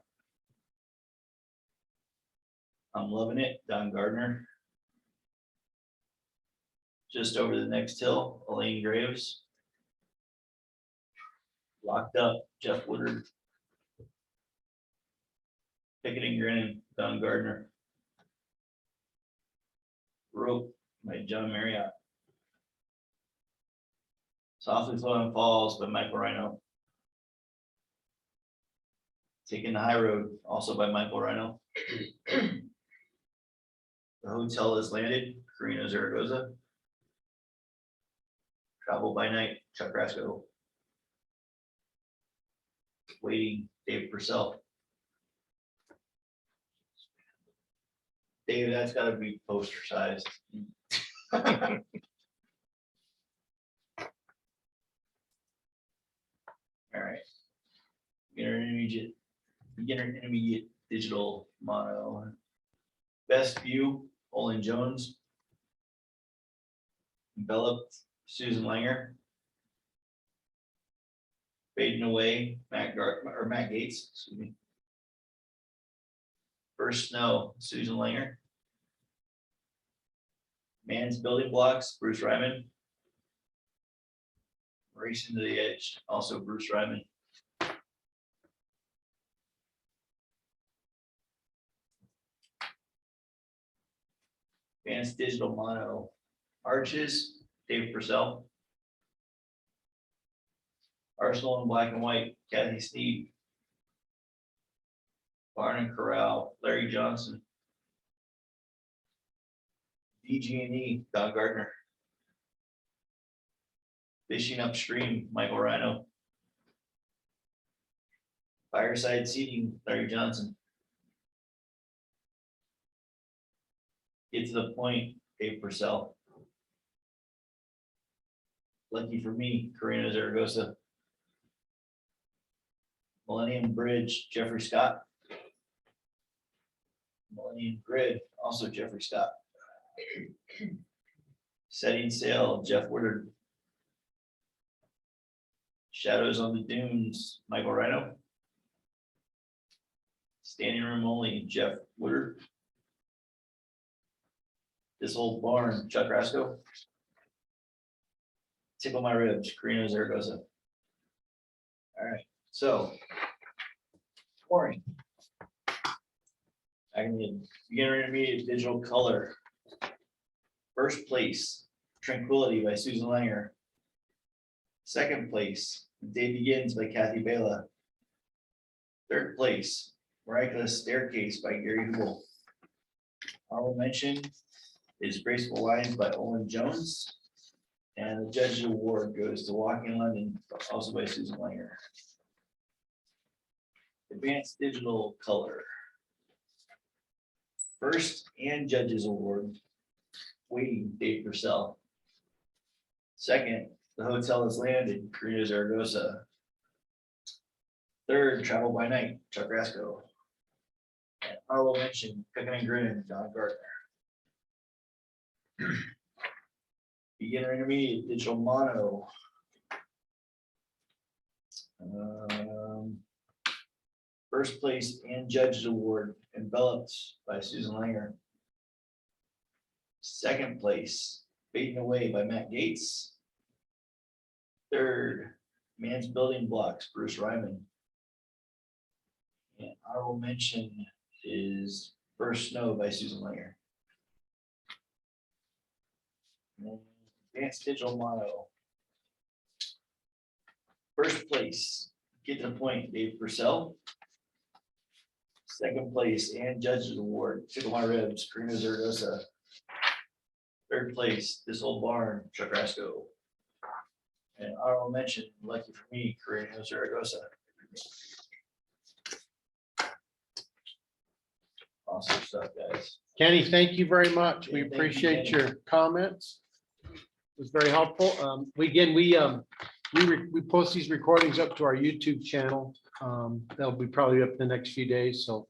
I'm Loving It, Don Gardner. Just Over the Next Hill, Elaine Graves. Locked Up, Jeff Woodard. Picketing Grinning, Don Gardner. Rope by John Marriott. Softly Flowing Falls by Michael Rhino. Taking the High Road, also by Michael Rhino. The Hotel Has Landed, Karina Zaragoza. Travel by Night, Chuck Rasco. Waiting, Dave Purcell. Dave, that's gotta be poster sized. All right. Beginner intermediate digital mono. Best view, Olin Jones. Enveloped, Susan Langer. Fading away, Matt Gates, excuse me. First snow, Susan Langer. Man's building blocks, Bruce Ryman. Racing to the edge, also Bruce Ryman. Advanced digital mono arches, Dave Purcell. Arsenal in black and white, Kathy Sneed. Barn and Corral, Larry Johnson. DG&E, Don Gardner. Fishing upstream, Michael Rhino. Fireside seating, Larry Johnson. Get to the point, Dave Purcell. Lucky for me, Karina Zaragoza. Millennium Bridge, Jeffrey Scott. Millennium Grid, also Jeffrey Scott. Setting Sail, Jeff Woodard. Shadows on the Dunes, Michael Rhino. Standing Room Only, Jeff Woodard. This Old Barn, Chuck Rasco. Tickle My Ribs, Karina Zaragoza. All right, so. Scoring. I can beginner intermediate digital color. First place, Tranquility by Susan Langer. Second place, Day Begins by Kathy Bela. Third place, Miraculous Staircase by Gary Hubel. Honorable mention is Graceful Lines by Olin Jones. And the Judge Award goes to Walking London, also by Susan Langer. Advanced digital color. First and Judges Award, Waiting, Dave Purcell. Second, The Hotel Has Landed, Karina Zaragoza. Third, Travel by Night, Chuck Rasco. And honorable mention, Cooking and Grinning, Don Gardner. Beginner intermediate digital mono. First place and Judges Award, Enveloped by Susan Langer. Second place, Fading Away by Matt Gates. Third, Man's Building Blocks, Bruce Ryman. And honorable mention is First Snow by Susan Langer. And Advanced Digital Mono. First place, Get to the Point, Dave Purcell. Second place and Judges Award, Tickle My Ribs, Karina Zaragoza. Third place, This Old Barn, Chuck Rasco. And honorable mention, lucky for me, Karina Zaragoza. Awesome stuff, guys. Kenny, thank you very much. We Yeah, thank you, appreciate Kenny. your comments. It was very helpful. We post these recordings up to our YouTube channel. They'll be probably up the next few days. So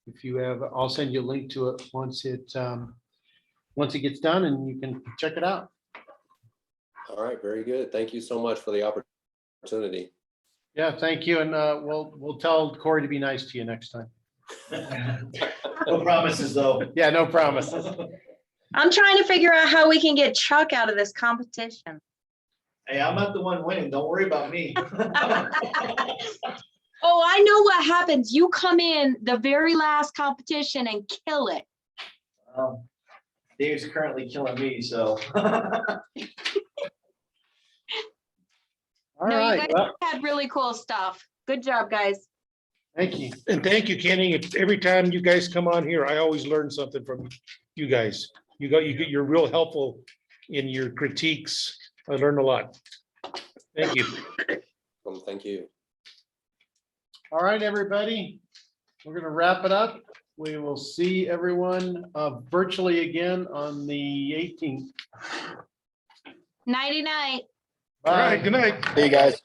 if you have, I'll send you a link to it once it gets done and you can check it out. All right, very good. Thank you so much for the opportunity. Yeah, thank you. And we'll tell Corey to be nice to you next time. No promises, though. Yeah, no promises. I'm trying to figure out how we can get Chuck out of this competition. Hey, I'm not the one winning. Don't worry about me. Oh, I know what happens. You come in the very last competition and kill it. Dave's currently killing me, so. All No, you right, guys well, had really cool stuff. Good job, guys. thank you. And thank you, Kenny. Every time you guys come on here, I always learn something from you guys. You're real helpful in your critiques. I learned a lot. Thank you. Thank you. All right, everybody. We're gonna wrap it up. We will see everyone virtually again on the 18th. Nighty night. All right, Bye. good night. See you guys.